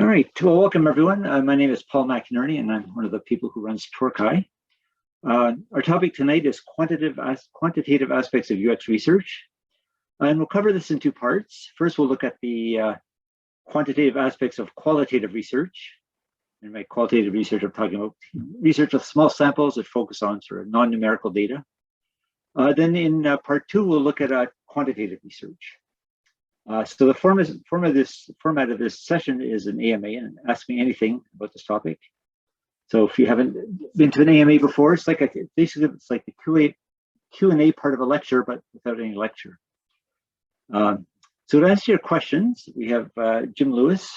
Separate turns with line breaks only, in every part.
All right, well, welcome everyone. My name is Paul McInerney, and I'm one of the people who runs TorCHI. Our topic tonight is quantitative aspects of UX research. And we'll cover this in two parts. First, we'll look at the quantitative aspects of qualitative research. And by qualitative research, I'm talking about research with small samples that focus on sort of non-numerical data. Then in part two, we'll look at quantitative research. So the format of this session is an AMA, and ask me anything about this topic. So if you haven't been to an AMA before, it's like basically it's like the Q&A part of a lecture, but without any lecture. So to answer your questions, we have Jim Lewis.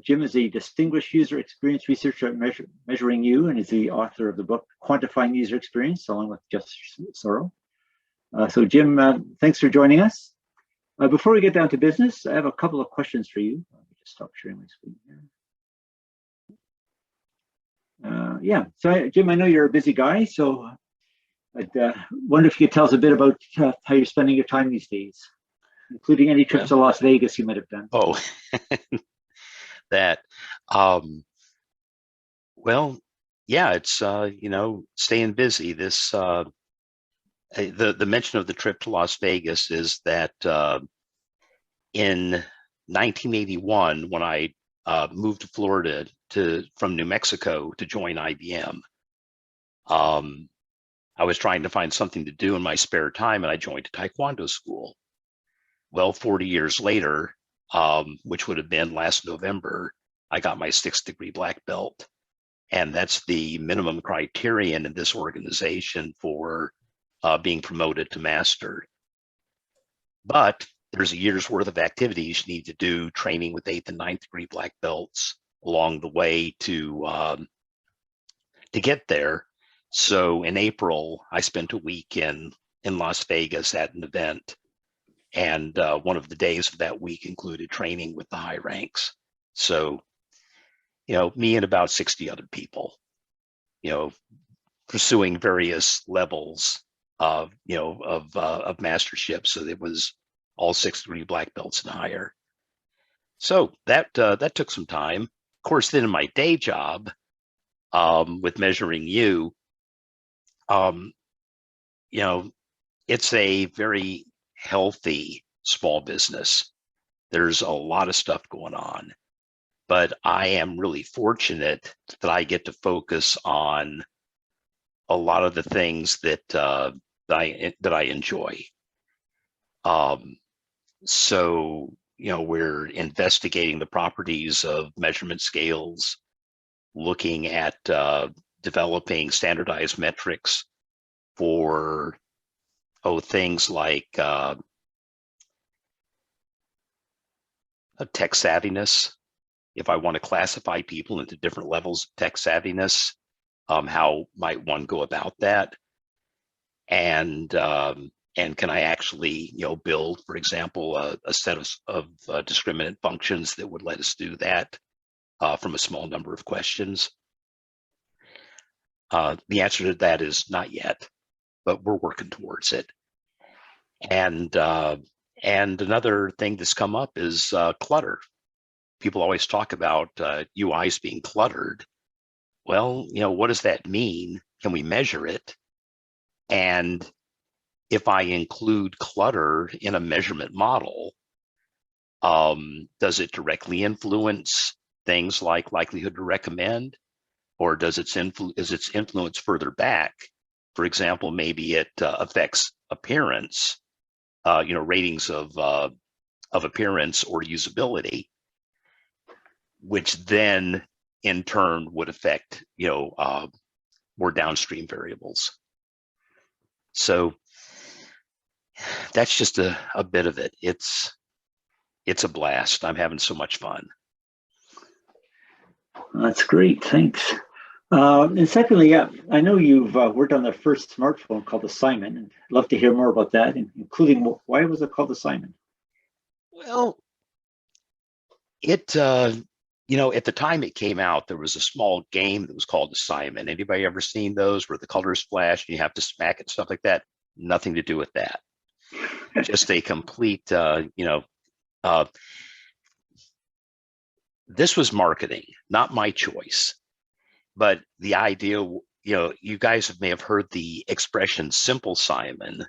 Jim is a distinguished user experience researcher at MeasuringU and is the author of the book Quantifying the User Experience, along with Jeff Sauro. So Jim, thanks for joining us. Before we get down to business, I have a couple of questions for you. Let me just stop sharing my screen here. Yeah, so Jim, I know you're a busy guy, so I'd wonder if you could tell us a bit about how you're spending your time these days, including any trips to Las Vegas you might have done.
Oh, that. Well, yeah, it's staying busy. This the mention of the trip to Las Vegas is that in 1981, when I moved to Florida from New Mexico to join IBM, I was trying to find something to do in my spare time, and I joined a Taekwondo school. Well, 40 years later, which would have been last November, I got my 6th degree black belt, and that's the minimum criterion in this organization for being promoted to master. But there's a year's worth of activities you need to do, training with 8th and 9th degree black belts along the way to get there. So in April, I spent a week in Las Vegas at an event, and one of the days of that week included training with the high ranks. So, me and about 60 other people, pursuing various levels of mastership. So it was all 6th degree black belts and higher. So that took some time. Of course, then in my day job with MeasuringU, it's a very healthy small business. There's a lot of stuff going on, but I am really fortunate that I get to focus on a lot of the things that I enjoy. So, we're investigating the properties of measurement scales, looking at developing standardized metrics for things like tech savviness. If I want to classify people into different levels of tech savviness, how might one go about that? And can I actually, build, for example, a set of discriminant functions that would let us do that from a small number of questions? The answer to that is not yet, but we're working towards it. And another thing that's come up is clutter. People always talk about UIs being cluttered. Well, what does that mean? Can we measure it? And if I include clutter in a measurement model, does it directly influence things like likelihood to recommend, or is its influence further back? For example, maybe it affects appearance, ratings of appearance or usability, which then in turn would affect more downstream variables. So that's just a bit of it. It's a blast. I'm having so much fun.
That's great, thanks. And secondly, I know you've worked on the first smartphone called the Simon, and I'd love to hear more about that, including why was it called the Simon?
Well, at the time it came out, there was a small game that was called the Simon. Anybody ever seen those where the colors flash and you have to smack it, stuff like that? Nothing to do with that. Just a complete, This was marketing, not my choice. But the idea, you guys may have heard the expression simple Simon,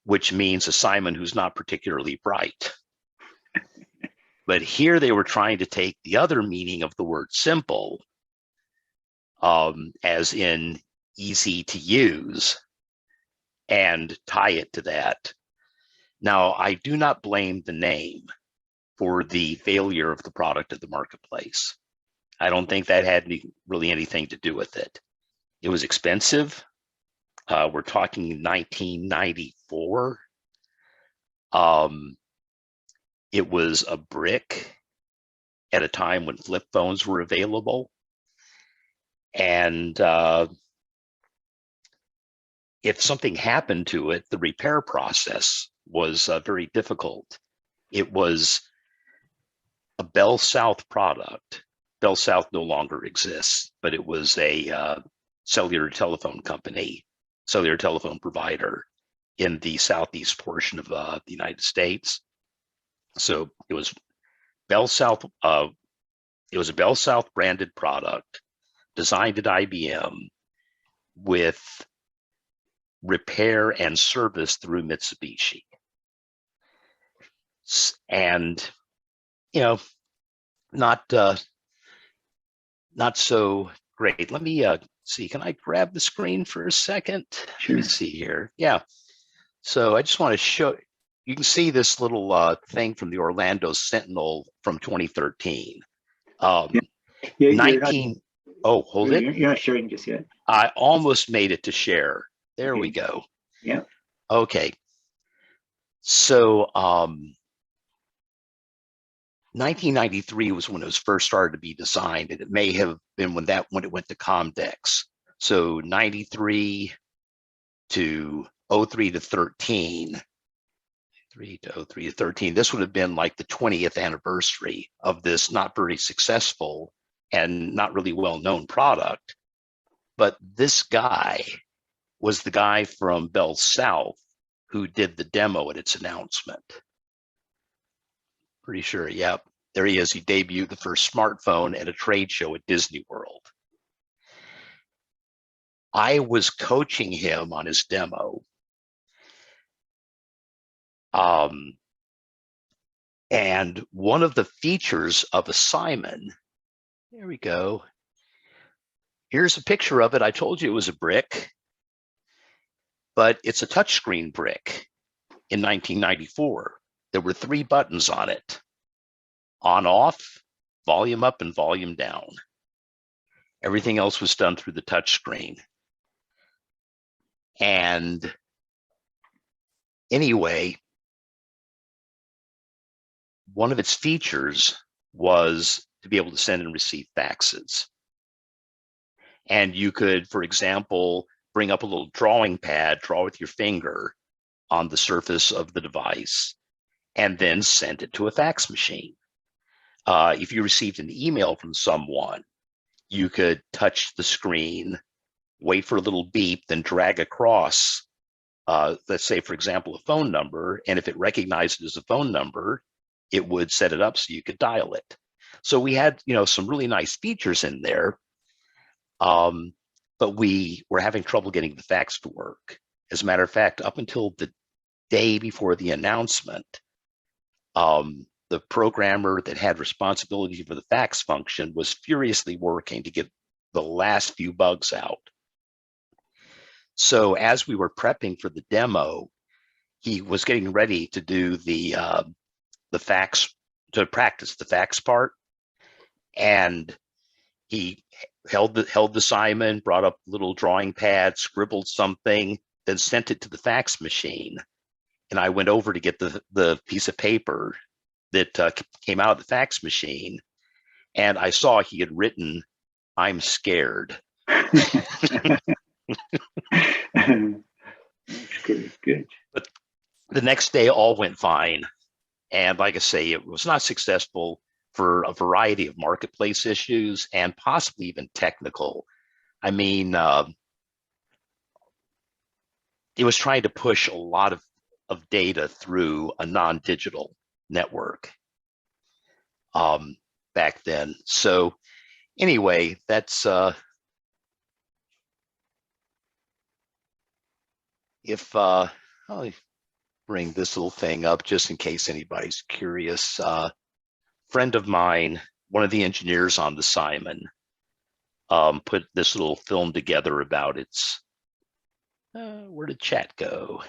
which means a Simon who's not particularly bright. But here they were trying to take the other meaning of the word simple, as in easy to use, and tie it to that. Now, I do not blame the name for the failure of the product at the marketplace. I don't think that had really anything to do with it. It was expensive. We're talking 1994. It was a brick at a time when flip phones were available. And if something happened to it, the repair process was very difficult. It was a Bell South product. Bell South no longer exists, but it was a cellular telephone company, cellular telephone provider in the southeast portion of the United States. So it was Bell South. It was a Bell South branded product designed at IBM with repair and service through Mitsubishi. And, not so great. Let me see, can I grab the screen for a second?
Sure.
Let me see here. Yeah. So I just want to show, you can see this little thing from the Orlando Sentinel from 2013.
Yeah,
19, oh, hold it.
You're not sharing just yet.
I almost made it to share. There
Okay.
we go.
Yeah.
Okay. So 1993 was when it was first started to be designed, and it may have been when it went to Comdex. So 93 to 03 to 13, 3 to 03 to 13. This would have been like the 20th anniversary of this not very successful and not really well-known product. But this guy was the guy from Bell South who did the demo at its announcement. Pretty sure, yep. There he is. He debuted the first smartphone at a trade show at Disney World. I was coaching him on his demo. And one of the features of a Simon, there we go. Here's a picture of it. I told you it was a brick, but it's a touchscreen brick in 1994. There were 3 buttons on it: on, off, volume up, and volume down. Everything else was done through the touchscreen. And anyway, one of its features was to be able to send and receive faxes. And you could, for example, bring up a little drawing pad, draw with your finger on the surface of the device, and then send it to a fax machine. If you received an email from someone, you could touch the screen, wait for a little beep, then drag across, let's say, for example, a phone number. And if it recognized it as a phone number, it would set it up so you could dial it. So we had, some really nice features in there, but we were having trouble getting the fax to work. As a matter of fact, up until the day before the announcement, the programmer that had responsibility for the fax function was furiously working to get the last few bugs out. So as we were prepping for the demo, he was getting ready to do the fax, to practice the fax part, and he held the Simon, brought up a little drawing pad, scribbled something, then sent it to the fax machine. And I went over to get the piece of paper that came out of the fax machine, and I saw he had written, "I'm scared."
Good.
But the next day, all went fine. And like I say, it was not successful for a variety of marketplace issues and possibly even technical. I mean, it was trying to push a lot of data through a non-digital network. back then. So anyway, that's if I'll bring this little thing up just in case anybody's curious. Friend of mine, one of the engineers on the Simon, put this little film together about its, where did chat go?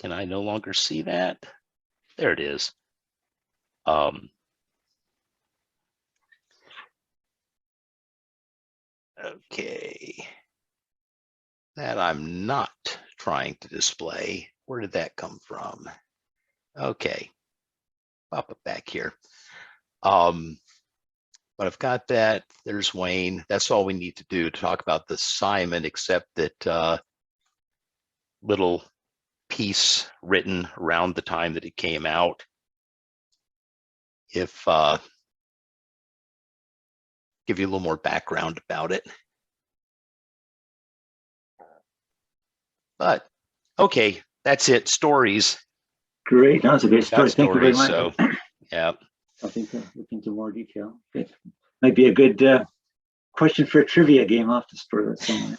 Can I no longer see that? There it is. Okay. That I'm not trying to display. Where did that come from? Okay. Pop it back here. But I've got that. There's Wayne. That's all we need to do to talk about the Simon, except that little piece written around the time that it came out. If give you a little more background about it. But okay, that's it. Stories.
Great, that was a great story. Thank you very much.
So, yeah.
I think look into more detail. It might be a good question for a trivia game. I'll have to store that somewhere.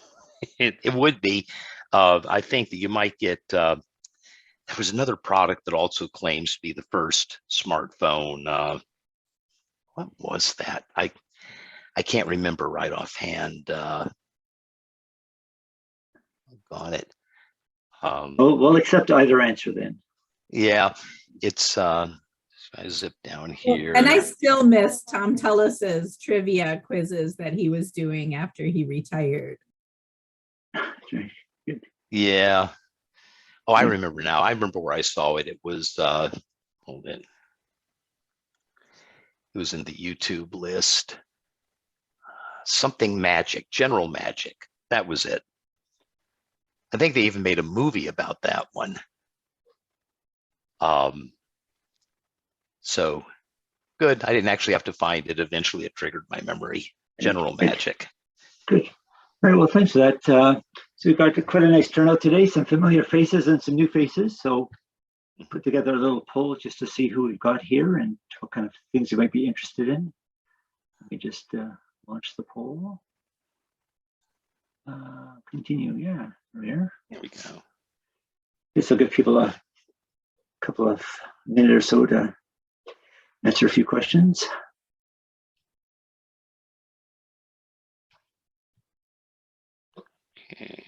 It would be. I think that you might get. There was another product that also claims to be the first smartphone. What was that? I can't remember right offhand. Got it.
We'll accept either answer then.
Yeah, it's. I zip down here.
And I still miss Tom Tullis's trivia quizzes that he was doing after he retired.
Yeah. Oh, I remember now. I remember where I saw it. It was hold it. It was in the YouTube list. Something magic, general magic. That was it. I think they even made a movie about that one. So good. I didn't actually have to find it. Eventually it triggered my memory. General magic.
Good. All right, well, thanks for that. So we've got quite a nice turnout today, some familiar faces and some new faces. So put together a little poll just to see who we've got here and what kind of things you might be interested in. Let me just launch the poll. Continue, yeah, there.
There we go.
This will give people a couple of minutes or so to answer a few questions.
Okay.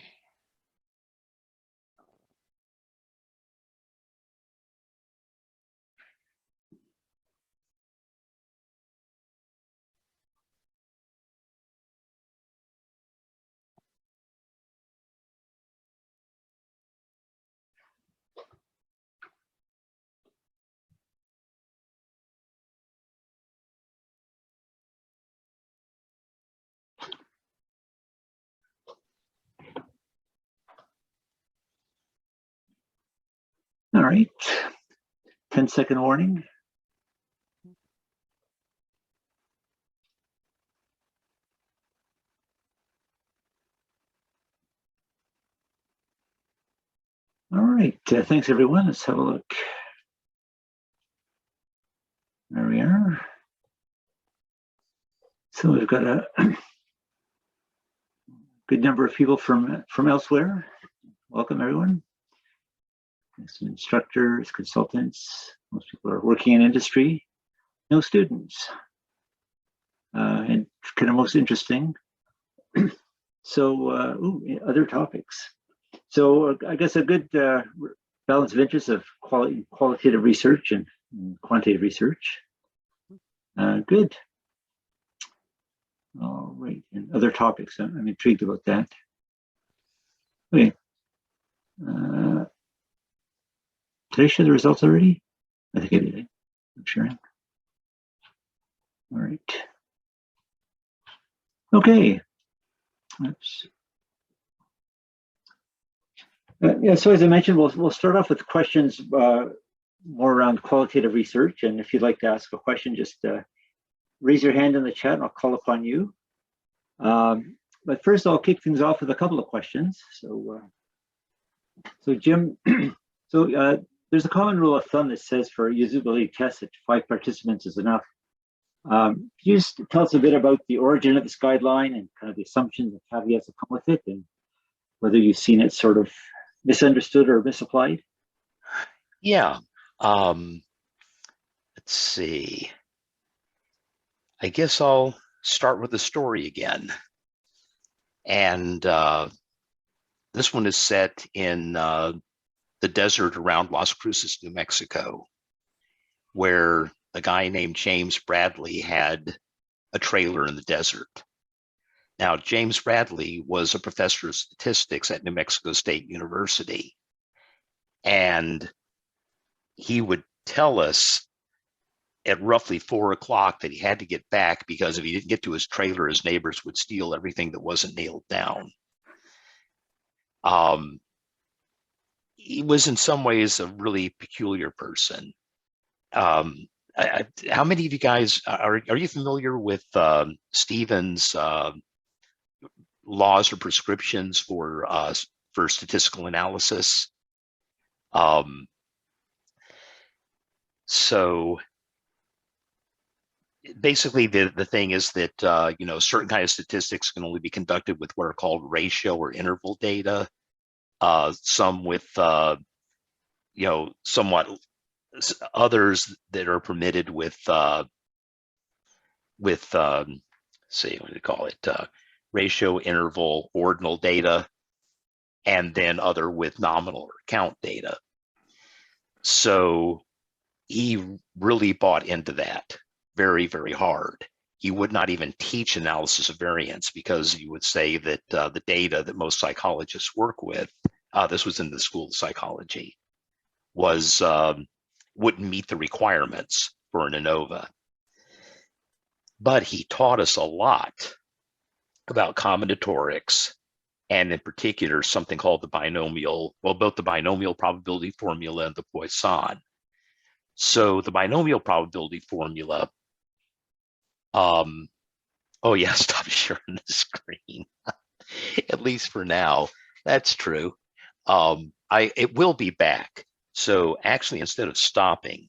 All right, 10-second warning. All right, thanks everyone. Let's have a look. There we are. So we've got a good number of people from elsewhere. Welcome everyone. Some instructors, consultants. Most people are working in industry. No students. And kind of most interesting. So other topics. So I guess a good balance of interest of qualitative research and quantitative research. Good. All right, and other topics. I'm intrigued about that. Okay. Did I share the results already? I think I did. I'm sharing. All right. Okay. Oops. Yeah, so as I mentioned, we'll start off with questions more around qualitative research. And if you'd like to ask a question, just raise your hand in the chat and I'll call upon you. But first, I'll kick things off with a couple of questions. So Jim, so there's a common rule of thumb that says for usability tests that 5 participants is enough. Just tell us a bit about the origin of this guideline and kind of the assumptions and caveats that come with it, and whether you've seen it sort of misunderstood or misapplied.
Yeah. Let's see. I guess I'll start with the story again. And this one is set in the desert around Las Cruces, New Mexico, where a guy named James Bradley had a trailer in the desert. Now, James Bradley was a professor of statistics at New Mexico State University. And he would tell us at roughly 4 o'clock that he had to get back because if he didn't get to his trailer, his neighbors would steal everything that wasn't nailed down. He was in some ways a really peculiar person. How many of you guys are you familiar with Stephen's laws or prescriptions for statistical analysis? So basically the thing is that certain kind of statistics can only be conducted with what are called ratio or interval data, some with somewhat others that are permitted with say what do you call it, ratio, interval, ordinal data, and then other with nominal or count data. So he really bought into that very, very hard. He would not even teach analysis of variance because he would say that the data that most psychologists work with, this was in the School of Psychology, was wouldn't meet the requirements for an ANOVA. But he taught us a lot about combinatorics, and in particular, something called the binomial, well, both the binomial probability formula and the Poisson. So the binomial probability formula, oh yeah, stop sharing the screen, at least for now, that's true. It will be back. So actually, instead of stopping,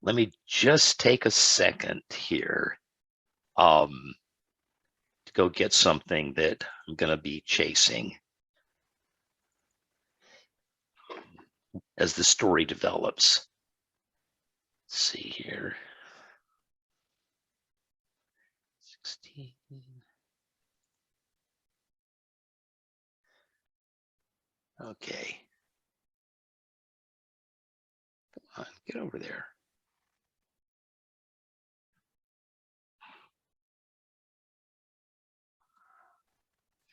let me just take a second here to go get something that I'm going to be chasing as the story develops. Let's see here. 16. Okay. Come on, get over there.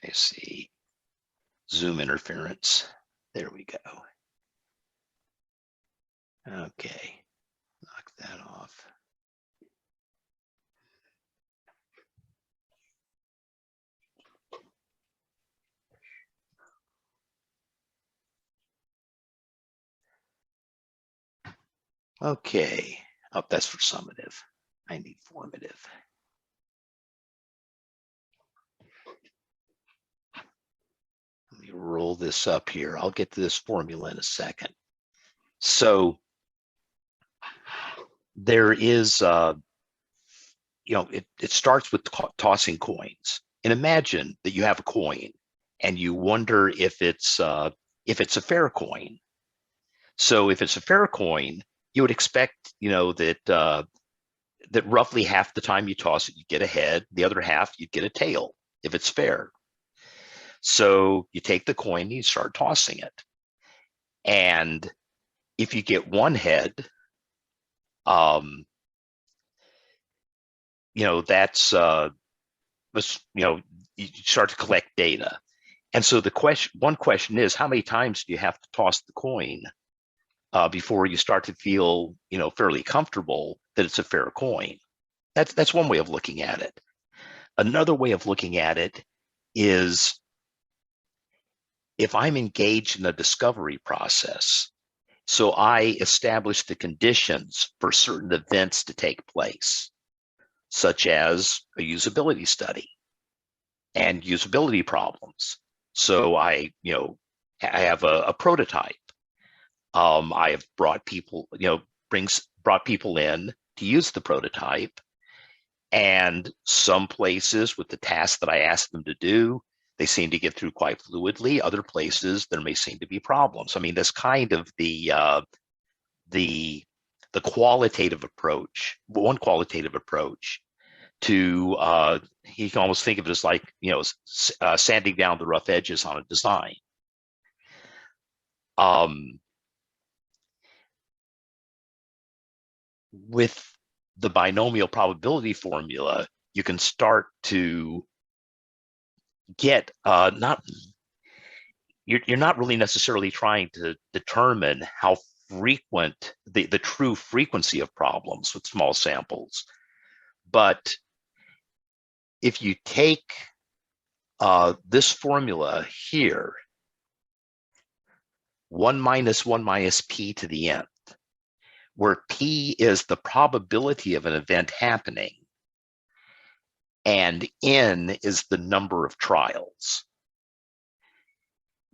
I see Zoom interference. There we go. Okay, knock that off. Okay, oh, that's for summative. I need formative. Let me roll this up here. I'll get to this formula in a second. So there is, it starts with tossing coins. And imagine that you have a coin and you wonder if it's a fair coin. So if it's a fair coin, you would expect, that roughly half the time you toss it, you get a head. The other half, you get a tail if it's fair. So you take the coin and you start tossing it. And if you get one head, that's, you start to collect data. And so one question is, how many times do you have to toss the coin before you start to feel, fairly comfortable that it's a fair coin? That's one way of looking at it. Another way of looking at it is if I'm engaged in a discovery process, so I establish the conditions for certain events to take place, such as a usability study and usability problems. So I have a prototype. I have brought people, brought people in to use the prototype. And some places with the tasks that I asked them to do, they seem to get through quite fluidly. Other places, there may seem to be problems. I mean, that's kind of the qualitative approach, one qualitative approach to, you can almost think of it as like, sanding down the rough edges on a design. With the binomial probability formula, you can start to get you're not really necessarily trying to determine how frequent the true frequency of problems with small samples. But if you take this formula here, 1 minus 1 minus p to the nth, where p is the probability of an event happening and n is the number of trials,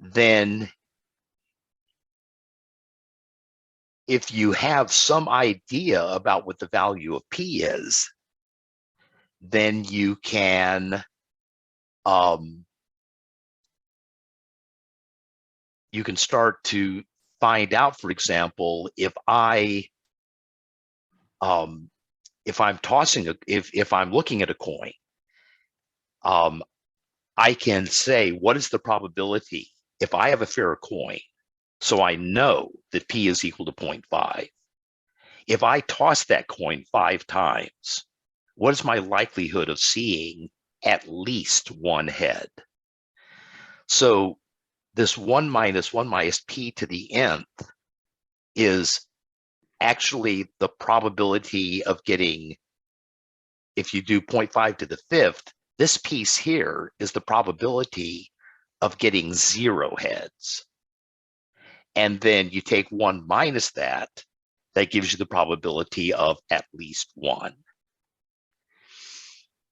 then if you have some idea about what the value of p is, then you can start to find out, for example, if I'm looking at a coin, I can say, what is the probability if I have a fair coin? So I know that p is equal to 0.5. If I toss that coin 5 times, what is my likelihood of seeing at least one head? So this 1 minus p to the nth is actually the probability of getting, if you do 0.5 to the 5th, this piece here is the probability of getting 0 heads. And then you take 1 minus that gives you the probability of at least 1.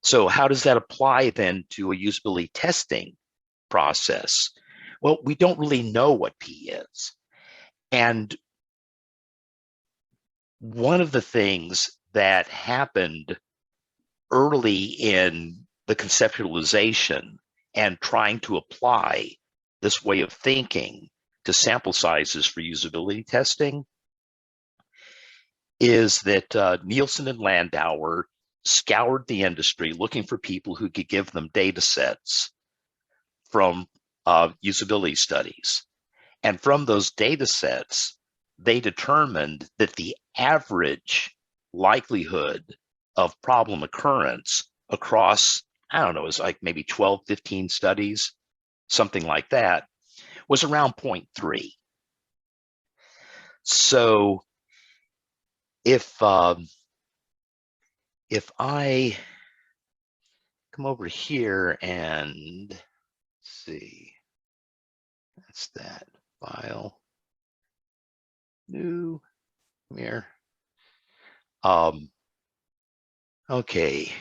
So how does that apply then to a usability testing process? Well, we don't really know what p is. And one of the things that happened early in the conceptualization and trying to apply this way of thinking to sample sizes for usability testing is that Nielsen and Landauer scoured the industry looking for people who could give them data sets from usability studies. And from those data sets, they determined that the average likelihood of problem occurrence across, I don't know, it was like maybe 12, 15 studies, something like that, was around 0.3. So if I come over here and see, that's that file, new, come here. Okay.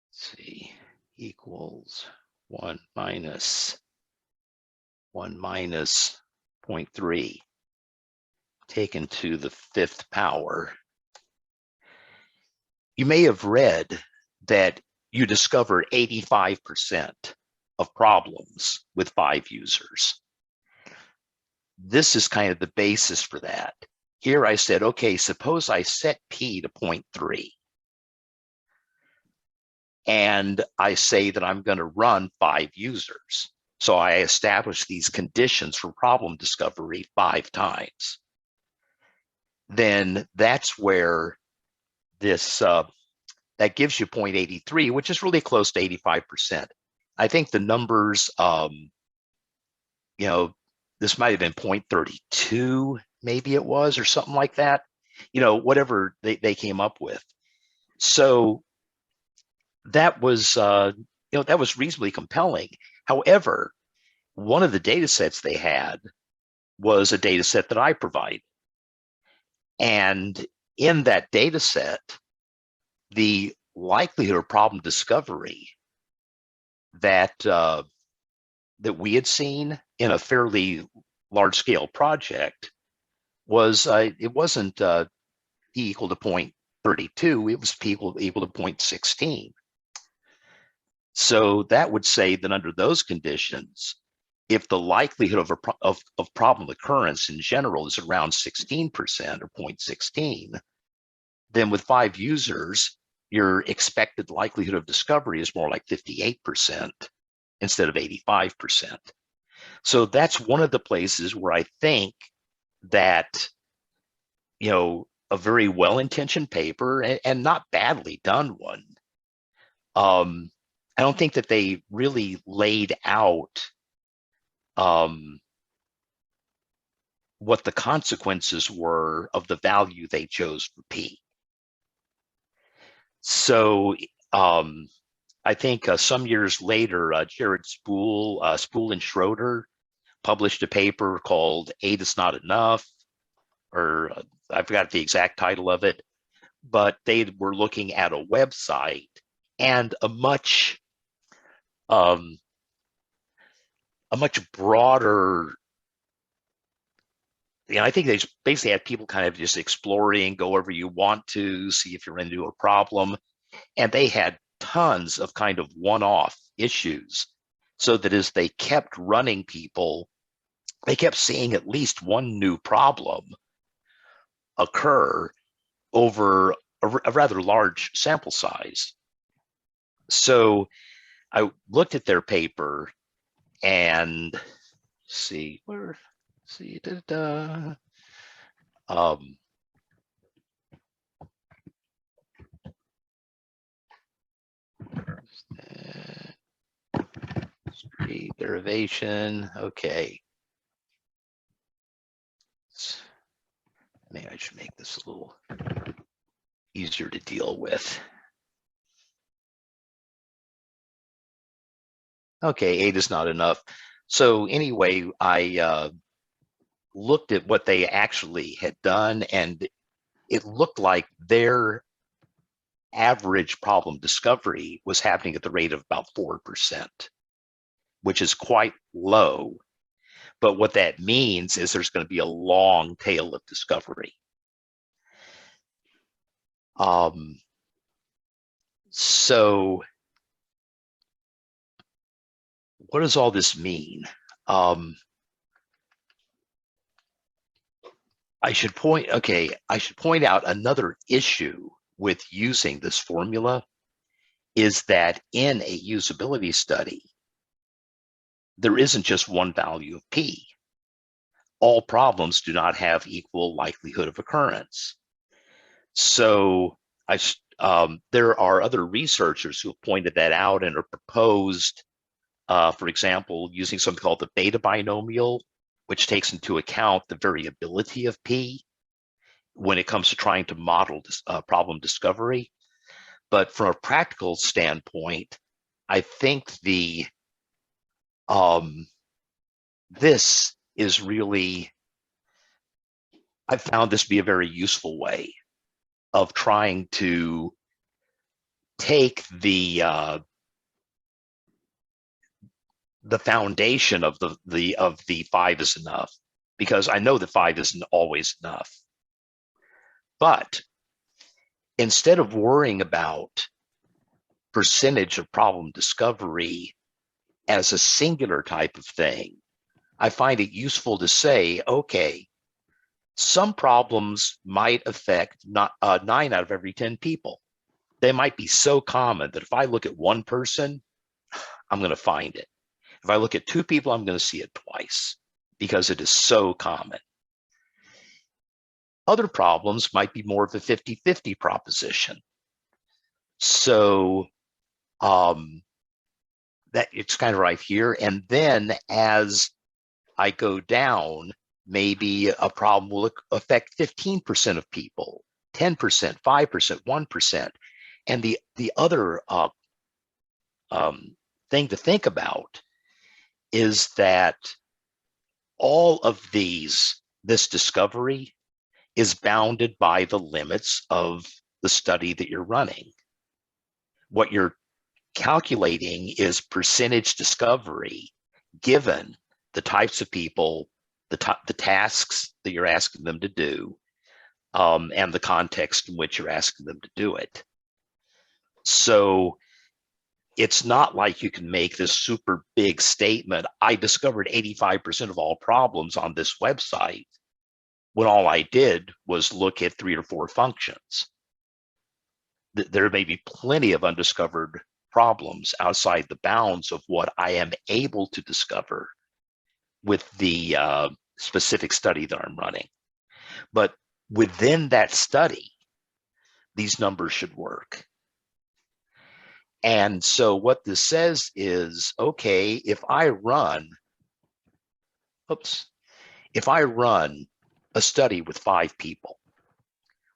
Let's see, equals 1 minus 0.3 taken to the 5th power. You may have read that you discover 85% of problems with 5 users. This is kind of the basis for that. Here I said, okay, suppose I set p to 0.3. And I say that I'm going to run 5 users. So I establish these conditions for problem discovery 5 times. Then that's where this, that gives you 0.83, which is really close to 85%. I think the numbers, this might have been 0.32, maybe it was, or something like that, whatever they came up with. So that was, that was reasonably compelling. However, one of the data sets they had was a data set that I provided. And in that data set, the likelihood of problem discovery that that we had seen in a fairly large scale project was it wasn't p equal to 0.32, it was p equal to 0.16. So that would say that under those conditions, if the likelihood of problem occurrence in general is around 16% or 0.16, then with 5 users, your expected likelihood of discovery is more like 58% instead of 85%. So that's one of the places where I think that, you know, a very well-intentioned paper and not badly done one, I don't think that they really laid out what the consequences were of the value they chose for P. So I think some years later, Jared Spool and Schroeder published a paper called 8 is Not Enough, or I forgot the exact title of it, but they were looking at a website and a much broader, you know, I think they basically had people kind of just exploring, go wherever you want to, see if you're into a problem. And they had tons of kind of one-off issues, so that as they kept running people, they kept seeing at least one new problem occur over a rather large sample size. So I looked at their paper and see where, see, street derivation. Okay. Maybe I should make this a little easier to deal with. Okay, 8 is not enough. So anyway, I looked at what they actually had done, and it looked like their average problem discovery was happening at the rate of about 4%, which is quite low. But what that means is there's going to be a long tail of discovery. So what does all this mean? I should point out another issue with using this formula is that in a usability study, there isn't just one value of P. All problems do not have equal likelihood of occurrence. So there are other researchers who have pointed that out and are proposed, for example, using something called the beta binomial, which takes into account the variability of P when it comes to trying to model problem discovery. But from a practical standpoint, I think this is really, I've found this to be a very useful way of trying to take the foundation of the 5 is enough, because I know that 5 isn't always enough. But instead of worrying about percentage of problem discovery as a singular type of thing, I find it useful to say, okay, some problems might affect 9 out of every 10 people. They might be so common that if I look at one person, I'm going to find it. If I look at 2 people, I'm going to see it twice because it is so common. Other problems might be more of a 50-50 proposition. So that it's kind of right here. And then as I go down, maybe a problem will affect 15% of people, 10%, 5%, 1%. And the other thing to think about is that all of this discovery is bounded by the limits of the study that you're running. What you're calculating is percentage discovery given the types of people, the tasks that you're asking them to do, and the context in which you're asking them to do it. So it's not like you can make this super big statement, I discovered 85% of all problems on this website, when all I did was look at 3 or 4 functions. There may be plenty of undiscovered problems outside the bounds of what I am able to discover with the specific study that I'm running. But within that study, these numbers should work. And so what this says is, okay, if I run a study with 5 people,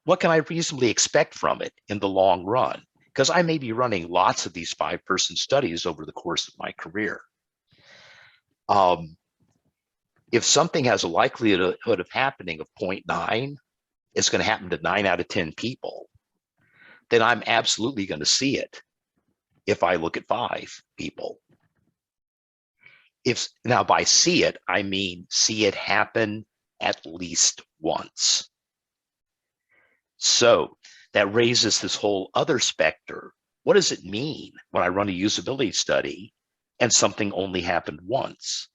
what can I reasonably expect from it in the long run? Because I may be running lots of these 5-person studies over the course of my career. If something has a likelihood of happening of 0.9, it's going to happen to 9 out of 10 people, then I'm absolutely going to see it if I look at 5 people. Now by see it, I mean see it happen at least once. So that raises this whole other specter. What does it mean when I run a usability study and something only happened once?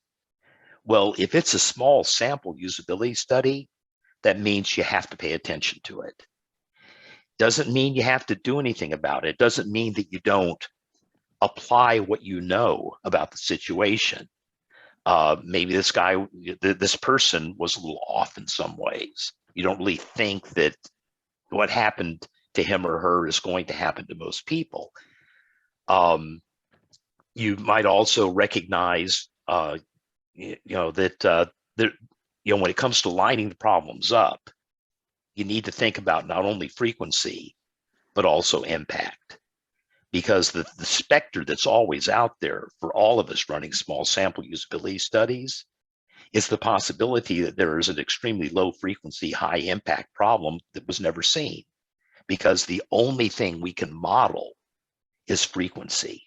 Well, if it's a small sample usability study, that means you have to pay attention to it. Doesn't mean you have to do anything about it. Doesn't mean that you don't apply what you know about the situation. Maybe this person was a little off in some ways. You don't really think that what happened to him or her is going to happen to most people. You might also recognize, that when it comes to lining the problems up, you need to think about not only frequency, but also impact. Because the specter that's always out there for all of us running small sample usability studies is the possibility that there is an extremely low frequency, high impact problem that was never seen. Because the only thing we can model is frequency.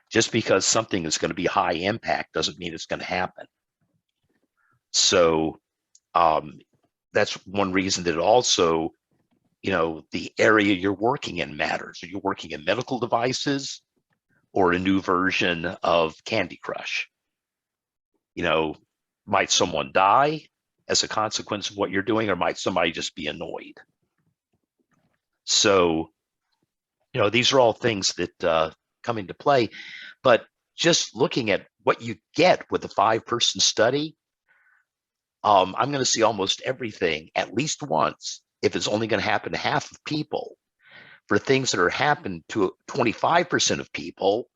Just because something is going to be high impact doesn't mean it's going to happen. So that's one reason that also, the area you're working in matters. Are you working in medical devices or a new version of Candy Crush? Might someone die as a consequence of what you're doing, or might somebody just be annoyed? So, these are all things that come into play. But just looking at what you get with a 5-person study, I'm going to see almost everything at least once. If it's only going to happen to half of people, for things that are happening to 25% of people,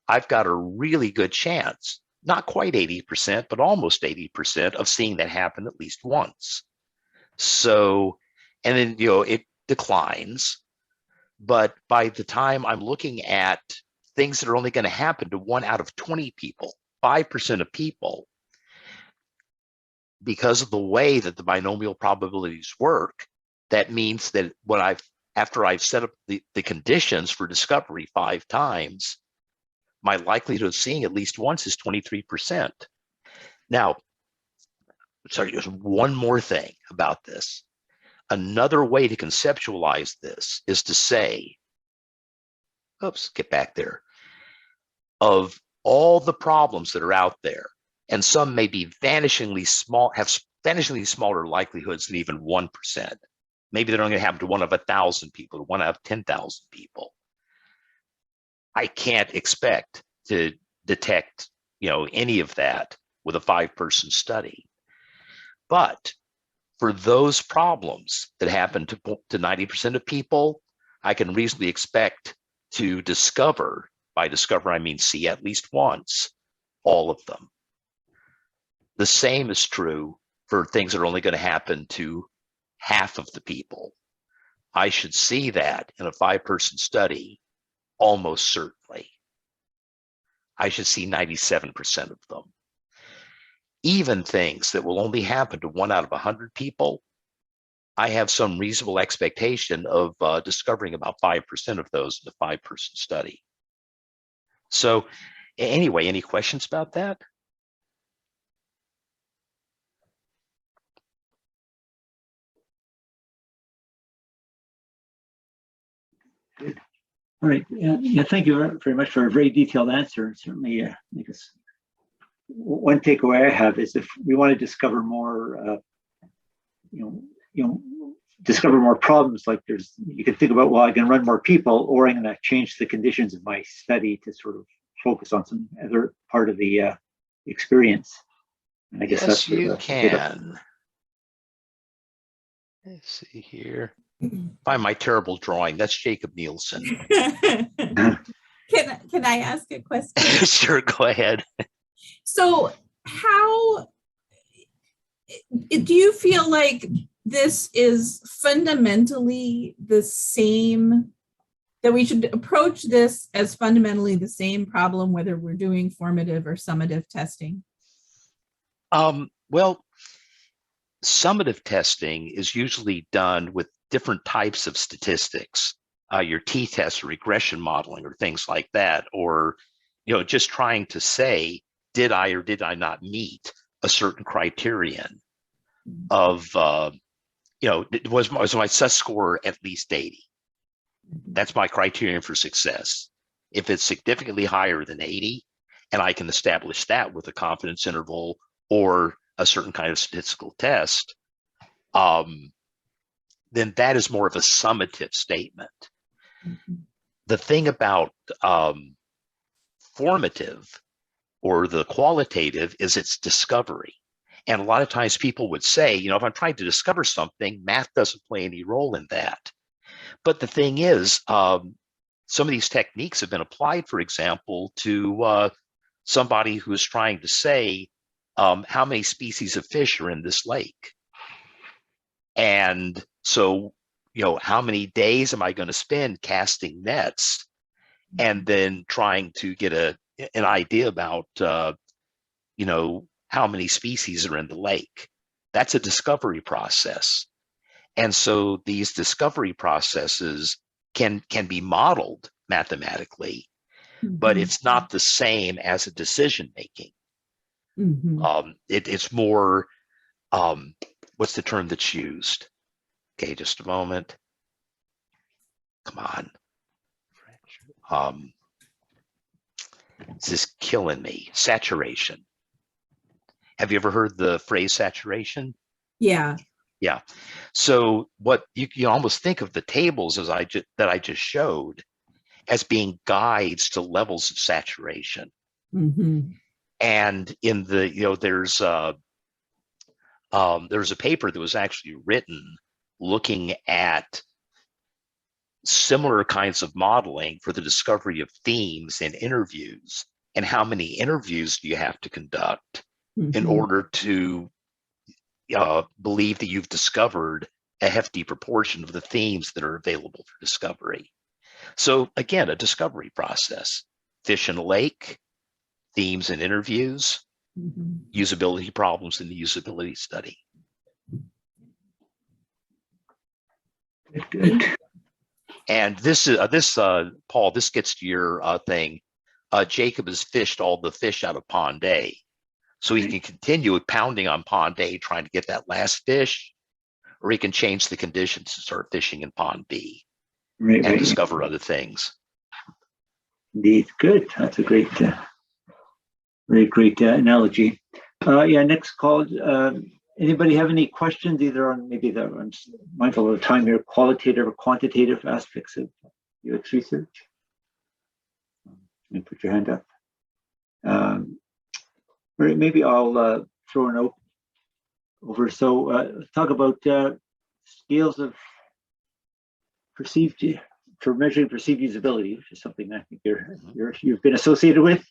I've got a really good chance, not quite 80%, but almost 80% of seeing that happen at least once. So, and then, it declines. But by the time I'm looking at things that are only going to happen to 1 out of 20 people, 5% of people, because of the way that the binomial probabilities work, that means that after I've set up the conditions for discovery 5 times, my likelihood of seeing at least once is 23%. Now, sorry, there's one more thing about this. Another way to conceptualize this is to say, get back there, of all the problems that are out there, and some may be vanishingly small, have vanishingly smaller likelihoods than even 1%. Maybe they're only going to happen to 1 of 1,000 people, to 1 out of 10,000 people. I can't expect to detect, any of that with a 5-person study. But for those problems that happen to 90% of people, I can reasonably expect to discover, by discover I mean see at least once, all of them. The same is true for things that are only going to happen to half of the people. I should see that in a 5-person study almost certainly. I should see 97% of them. Even things that will only happen to 1 out of 100 people, I have some reasonable expectation of discovering about 5% of those in the 5-person study. So Anyway, any questions about that?
Good. All right. Yeah, thank you very much for a very detailed answer. Certainly, I guess one takeaway I have is if we want to discover more, discover more problems, like you can think about, well, I can run more people, or I'm going to change the conditions of my study to sort of focus on some other part of the experience. And I guess
Yes,
that's
you can. Let's see here. Find my terrible drawing. That's Jacob Nielsen.
Can I ask a question?
Sure, go ahead.
So how do you feel like this is fundamentally the same, that we should approach this as fundamentally the same problem, whether we're doing formative or summative testing?
Well, summative testing is usually done with different types of statistics, your t-test, regression modeling, or things like that, or just trying to say, did I or did I not meet a certain criterion of, was my SUS score at least 80? That's my criterion for success. If it's significantly higher than 80, and I can establish that with a confidence interval or a certain kind of statistical test, then that is more of a summative statement. The thing about formative or the qualitative is its discovery. And a lot of times people would say, if I'm trying to discover something, math doesn't play any role in that. But the thing is, some of these techniques have been applied, for example, to somebody who is trying to say, how many species of fish are in this lake? And so, how many days am I going to spend casting nets and then trying to get an idea about, how many species are in the lake? That's a discovery process. And so these discovery processes can be modeled mathematically, but it's not the same as a decision making. It's more, what's the term that's used? Okay, just a moment. Come on. This is killing me. Saturation. Have you ever heard the phrase saturation?
Yeah.
Yeah. So what you almost think of the tables that I just showed as being guides to levels of saturation. And in the there's a paper that was actually written looking at similar kinds of modeling for the discovery of themes in interviews, and how many interviews do you have to conduct in order to believe that you've discovered a hefty proportion of the themes that are available for discovery. So again, a discovery process. Fish in a lake, themes in interviews, usability problems in the usability study.
Good.
And this is Paul, this gets to your thing. Jacob has fished all the fish out of pond A. So he can continue with pounding on pond A, trying to get that last fish, or he can change the conditions and start fishing in pond B and discover other things.
Indeed. Good. That's a great, very great analogy. Next call. Anybody have any questions, either on maybe I'm mindful of the time here, qualitative or quantitative aspects of UX research? You put your hand up. Or maybe I'll throw a note over. So talk about scales of for measuring perceived usability, which is something I think you've been associated with.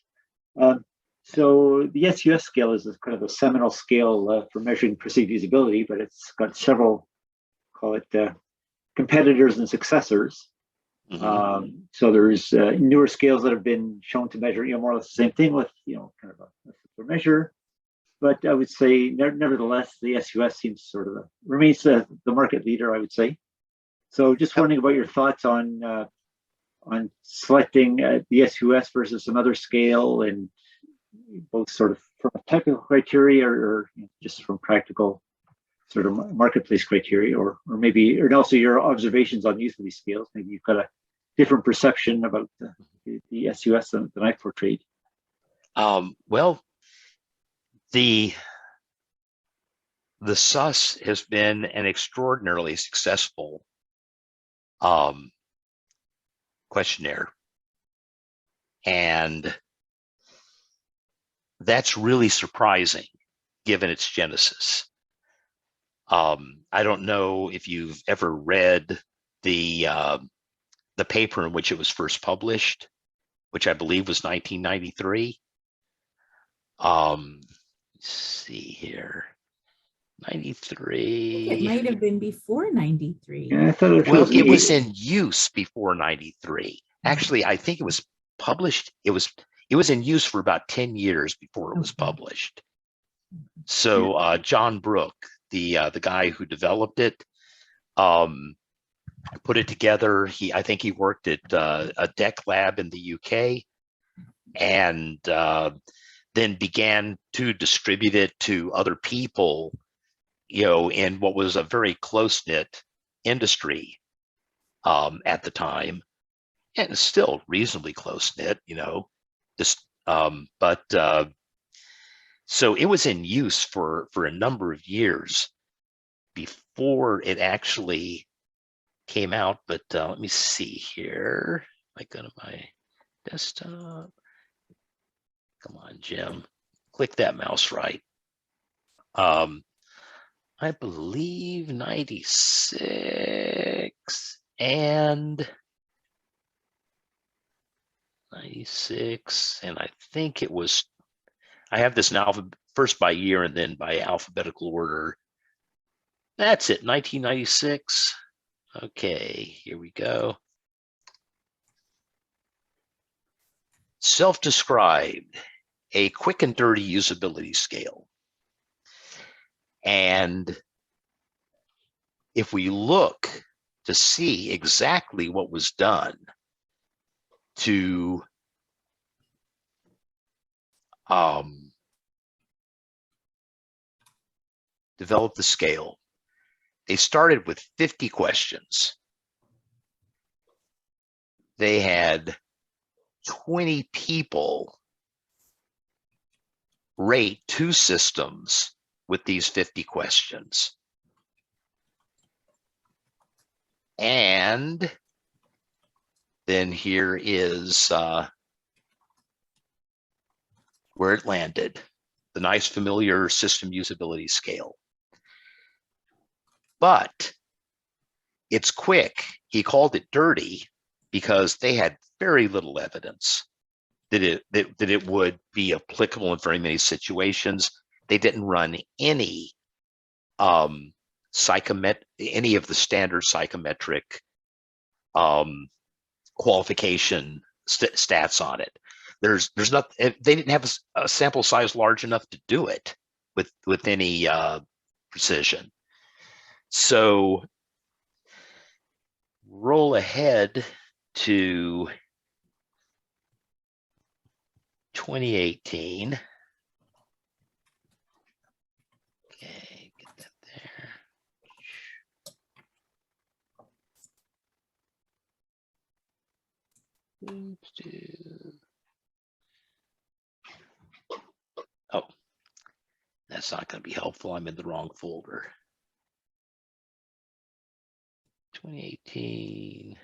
So the SUS scale is kind of a seminal scale for measuring perceived usability, but it's got several, call it competitors and successors. So there's newer scales that have been shown to measure, more or less the same thing with, kind of a measure. But I would say, nevertheless, the SUS seems sort of remains the market leader, I would say. So just wondering about your thoughts on on selecting the SUS versus another scale, and both sort of from a technical criteria or just from practical sort of marketplace criteria, or maybe, or also your observations on use of these scales. Maybe you've got a different perception about the SUS than I've portrayed.
Well, the SUS has been an extraordinarily successful questionnaire, and that's really surprising given its genesis. I don't know if you've ever read the paper in which it was first published, which I believe was 1993. Let's see here, 93.
It might have been before 93.
Yeah, I thought
Well, it was in use before 93. Actually, I think it was published. It was in use for about 10 years before it was published. So John Brook, the guy who developed it, put it together. I think he worked at a DEC lab in the UK, and then began to distribute it to other people, in what was a very close-knit industry at the time, and it's still reasonably close-knit, so it was in use for a number of years before it actually came out. But let me see here. I go to my desktop. Come on, Jim. Click that mouse right. I believe 96 and 96, and I think it was, I have this in first by year and then by alphabetical order. That's it, 1996. Okay, here we go. Self-described, a quick and dirty usability scale. And if we look to see exactly what was done to develop the scale, they started with 50 questions. They had 20 people rate 2 systems with these 50 questions. And then here is where it landed, the nice familiar system usability scale. But it's quick. He called it dirty because they had very little evidence that it would be applicable in very many situations. They didn't run any any of the standard psychometric qualification stats on it. There's not, they didn't have a sample size large enough to do it with any precision. So roll ahead to 2018. Okay, get that there. Oh, that's not going to be helpful. I'm in the wrong folder. 2018.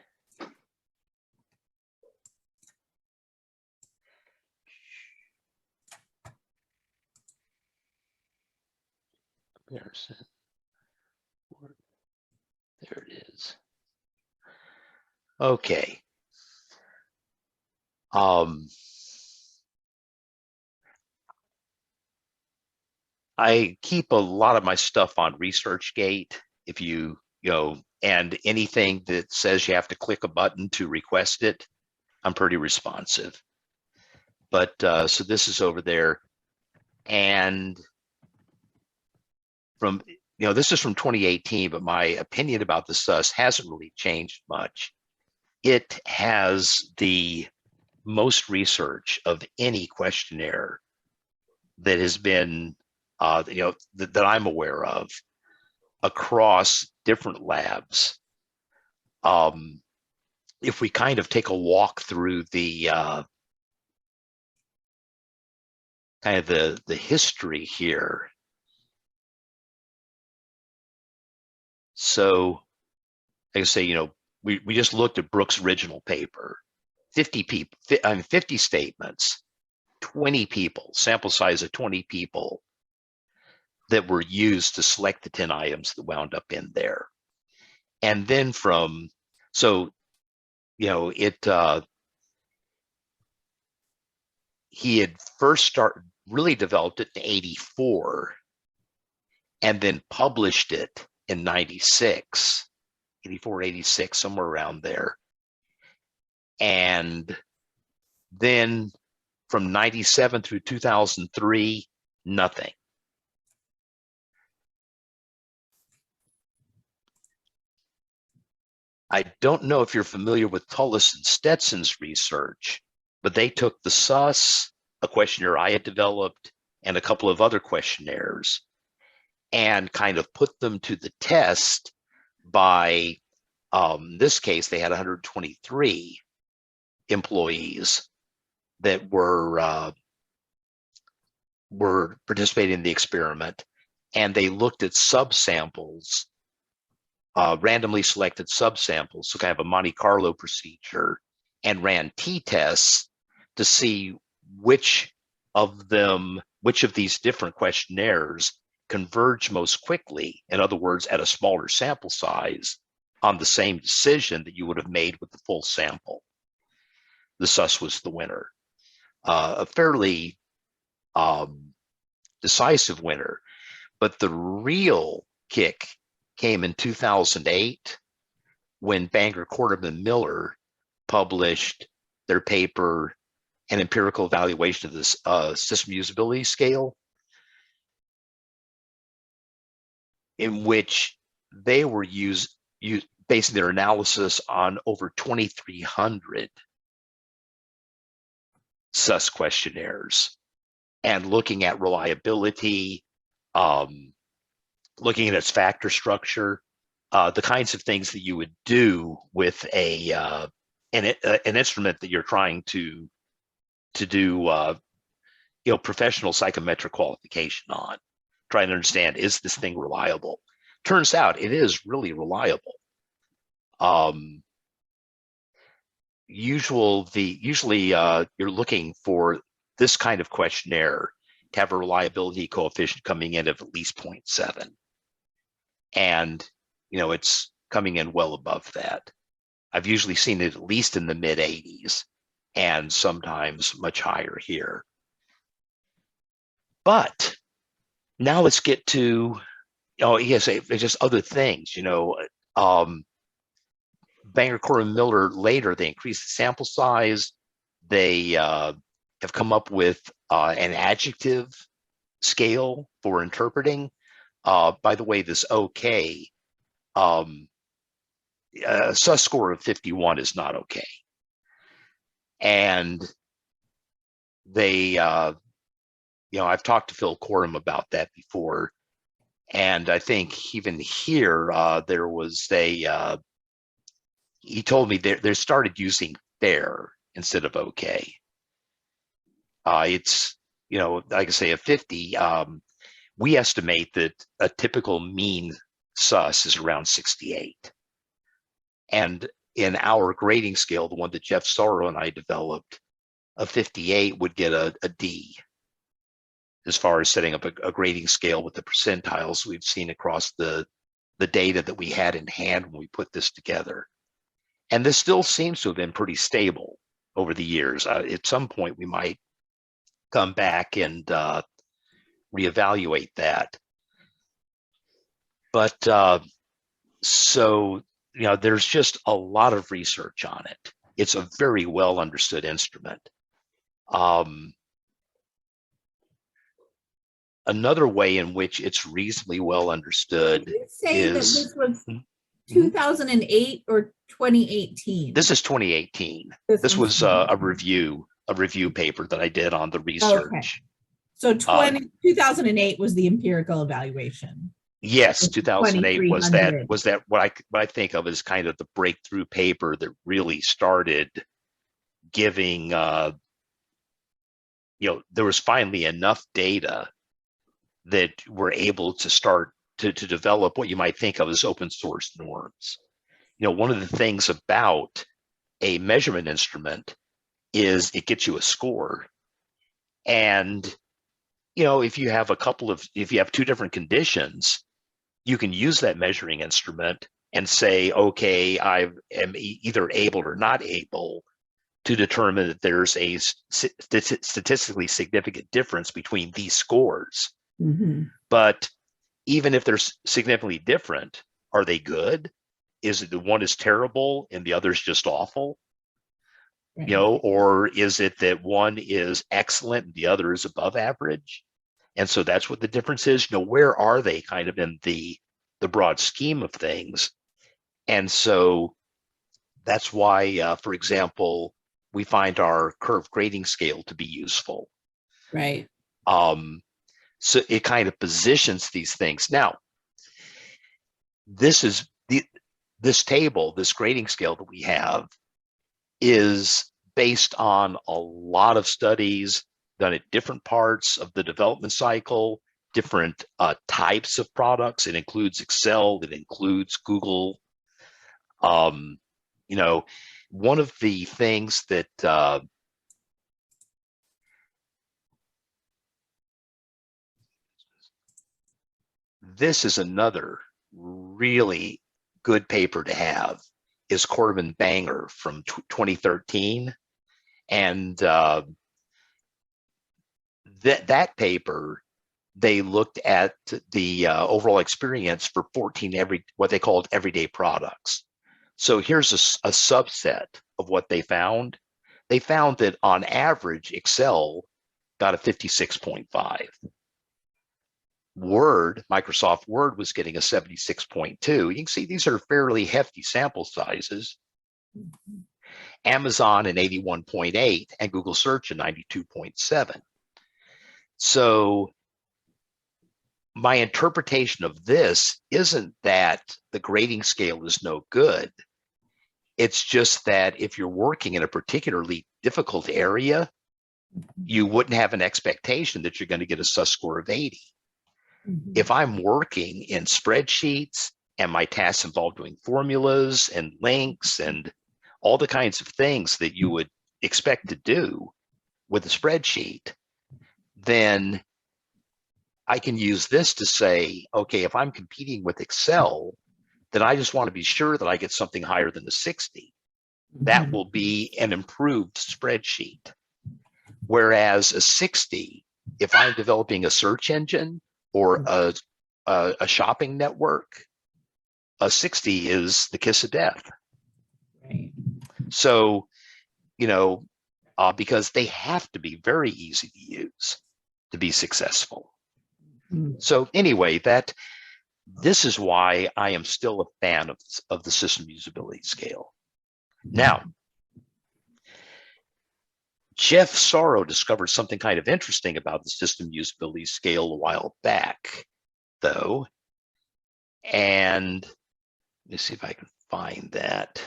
Comparison. There it is. Okay. I keep a lot of my stuff on ResearchGate. If you know, and anything that says you have to click a button to request it, I'm pretty responsive. But so this is over there, and from, this is from 2018, but my opinion about the SUS hasn't really changed much. it has the most research of any questionnaire that has been, that I'm aware of across different labs. If we kind of take a walk through the kind of the history here. So like I say, we just looked at Brooks' original paper, 50 statements, 20 people, sample size of 20 people that were used to select the 10 items that wound up in there. And then he had first really developed it in 84 and then published it in 96, 84, 86, somewhere around there. And then from 97 through 2003, nothing. I don't know if you're familiar with Tullis and Stetson's research, but they took the SUS, a questionnaire I had developed, and a couple of other questionnaires, and kind of put them to the test by, in this case, they had 123 employees that were participating in the experiment, and they looked at subsamples, randomly selected subsamples, so kind of a Monte Carlo procedure, and ran t-tests to see which of these different questionnaires converge most quickly. In other words, at a smaller sample size on the same decision that you would have made with the full sample. The SUS was the winner, a fairly decisive winner. But the real kick came in 2008 when Bangor, Kortum, and Miller published their paper, An Empirical Evaluation of this System Usability Scale, in which they were basing their analysis on over 2,300 SUS questionnaires and looking at reliability, looking at its factor structure, the kinds of things that you would do with an instrument that you're trying to do professional psychometric qualification on, trying to understand, is this thing reliable? Turns out it is really reliable. Usually you're looking for this kind of questionnaire to have a reliability coefficient coming in of at least 0.7. And, it's coming in well above that. I've usually seen it at least in the mid 80s and sometimes much higher here. But now let's get to, just other things, Bangor, Kortum, Miller later, they increased the sample size. They have come up with an adjective scale for interpreting. By the way, this OK, a SUS score of 51 is not okay. And they, I've talked to Phil Kortum about that before. And I think even here, there was he told me they started using fair instead of okay. It's, like I say, a 50, we estimate that a typical mean SUS is around 68. And in our grading scale, the one that Jeff Sauro and I developed, a 58 would get a D as far as setting up a grading scale with the percentiles we've seen across the data that we had in hand when we put this together. And this still seems to have been pretty stable over the years. At some point, we might come back and reevaluate that. But so, there's just a lot of research on it. It's a very well understood instrument. Another way in which it's reasonably well understood
Did you say
is
that this was 2008 or 2018?
This is 2018.
This
This
one's
was a review paper that I did on the research.
So 2008 was the empirical evaluation.
Yes, 2008 was
2300.
what I think of as kind of the breakthrough paper that really started giving there was finally enough data that we're able to start to develop what you might think of as open source norms. One of the things about a measurement instrument is it gets you a score. And, if you have two different conditions, you can use that measuring instrument and say, okay, I am either able or not able to determine that there's a statistically significant difference between these scores.
Mm-hmm.
But even if they're significantly different, are they good? Is it the one is terrible and the other is just awful?
Right.
Or is it that one is excellent and the other is above average? And so that's what the difference is. Where are they kind of in the broad scheme of things? And so that's why, for example, we find our curve grading scale to be useful.
Right.
So it kind of positions these things. Now, this table, this grading scale that we have, is based on a lot of studies done at different parts of the development cycle, different types of products. It includes Excel, it includes Google. One of the things that this is another really good paper to have is Corbin Banger from 2013. And that paper, they looked at the overall experience for 14 what they called everyday products. So here's a subset of what they found. They found that on average, Excel got a 56.5. Microsoft Word was getting a 76.2. You can see these are fairly hefty sample sizes. Amazon an 81.8 and Google Search a 92.7. So my interpretation of this isn't that the grading scale is no good. It's just that if you're working in a particularly difficult area, you wouldn't have an expectation that you're going to get a sus score of 80.
Mm-hmm.
If I'm working in spreadsheets and my tasks involve doing formulas and links and all the kinds of things that you would expect to do with a spreadsheet, then I can use this to say, okay, if I'm competing with Excel, then I just want to be sure that I get something higher than a 60. That will be an improved spreadsheet. Whereas a 60, if I'm developing a search engine or a shopping network, a 60 is the kiss of death.
Right.
So, because they have to be very easy to use to be successful.
Mm-hmm.
So anyway, this is why I am still a fan of the system usability scale. Now, Jeff Sauro discovered something kind of interesting about the system usability scale a while back, though. And let me see if I can find that.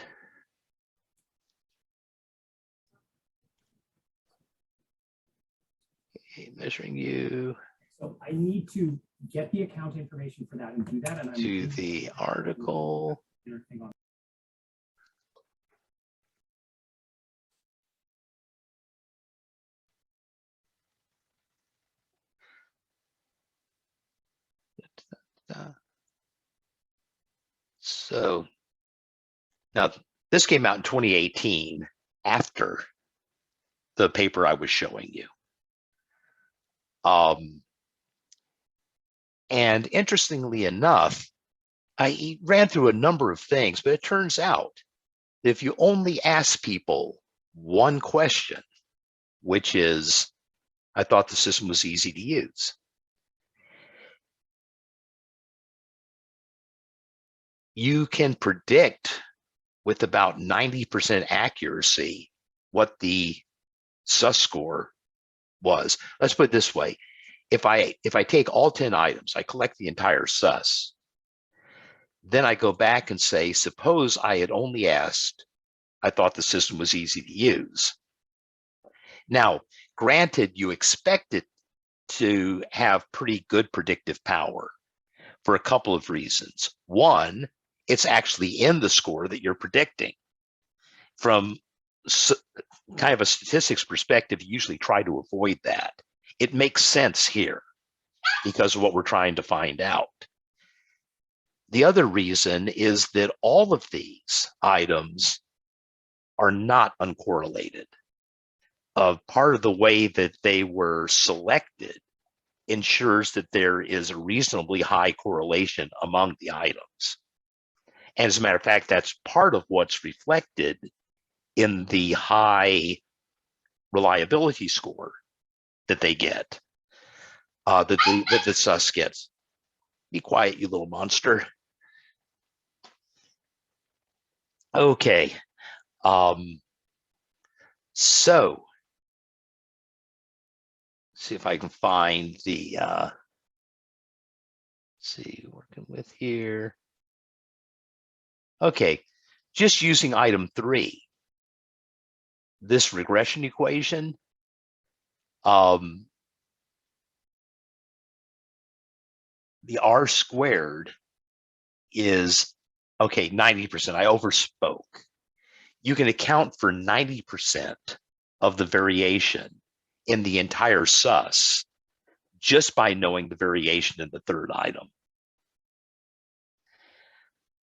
Okay, MeasuringU.
So I need to get the account information for that and do that. And
to the article. So now this came out in 2018 after the paper I was showing you. And interestingly enough, I ran through a number of things, but it turns out that if you only ask people one question, which is, I thought the system was easy to use. you can predict with about 90% accuracy what the sus score was. Let's put it this way. If I take all 10 items, I collect the entire sus, then I go back and say, suppose I had only asked, I thought the system was easy to use. Now, granted, you expect it to have pretty good predictive power for a couple of reasons. One, it's actually in the score that you're predicting. From kind of a statistics perspective, you usually try to avoid that. It makes sense here because of what we're trying to find out. The other reason is that all of these items are not uncorrelated. Part of the way that they were selected ensures that there is a reasonably high correlation among the items. And as a matter of fact, that's part of what's reflected in the high reliability score that they get, that the sus gets. Be quiet, you little monster. Okay. So see if I can find the, see, working with here. Okay, just using item 3, this regression equation, the R squared is, okay, 90%. I overspoke. You can account for 90% of the variation in the entire sus just by knowing the variation in the third item.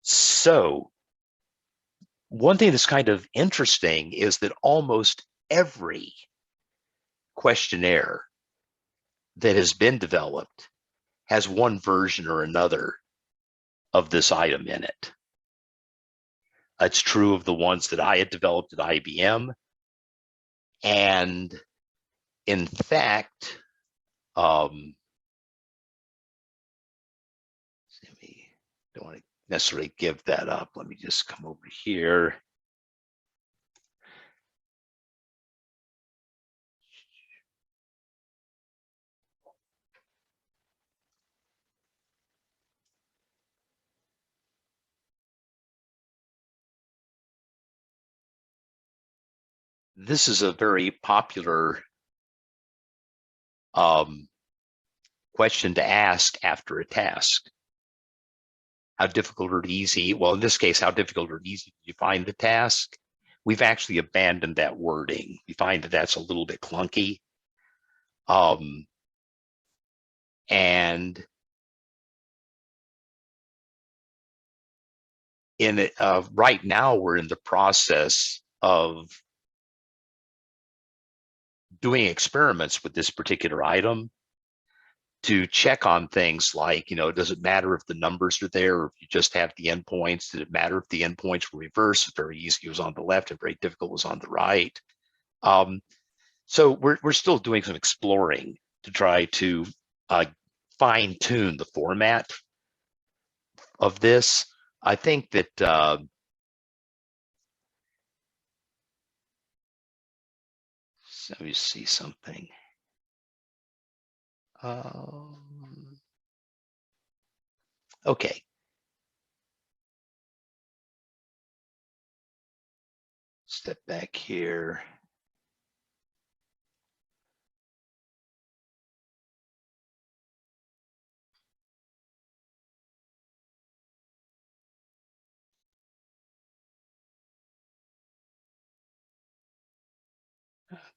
So one thing that's kind of interesting is that almost every questionnaire that has been developed has one version or another of this item in it. It's true of the ones that I had developed at IBM. And in fact, don't want to necessarily give that up. Let me just come over here. This is a very popular question to ask after a task. How difficult or easy? Well, in this case, how difficult or easy did you find the task? We've actually abandoned that wording. We find that that's a little bit clunky. And in it, right now, we're in the process of doing experiments with this particular item to check on things like, does it matter if the numbers are there or if you just have the endpoints? Did it matter if the endpoints were reversed? It's very easy, it was on the left, and very difficult was on the right. So we're still doing some exploring to try to fine tune the format of this. I think that let me see something. Okay. Step back here.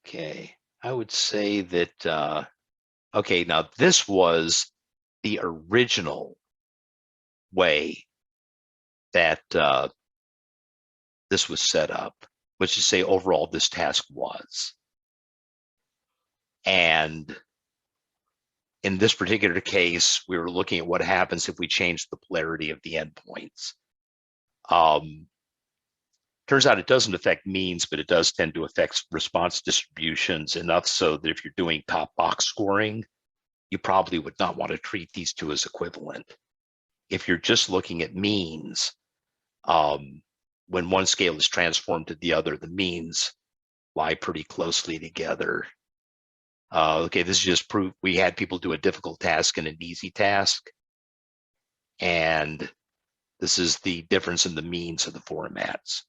Okay, I would say that, okay, now this was the original way that this was set up, which is say overall this task was. And in this particular case, we were looking at what happens if we change the polarity of the endpoints. Turns out it doesn't affect means, but it does tend to affect response distributions enough so that if you're doing top box scoring, you probably would not want to treat these two as equivalent. If you're just looking at means, when one scale is transformed to the other, the means lie pretty closely together. Okay, this is just proof. We had people do a difficult task and an easy task. And this is the difference in the means of the formats.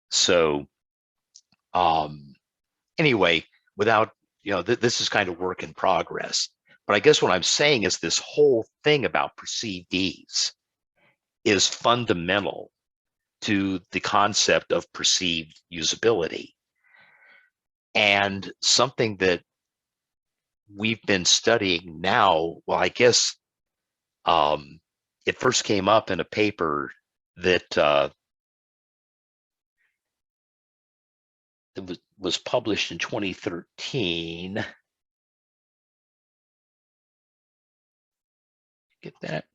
So anyway, without, this is kind of work in progress. But I guess what I'm saying is this whole thing about perceived ease is fundamental to the concept of perceived usability. And something that we've been studying now, well, I guess it first came up in a paper that it was published in 2013. Get that?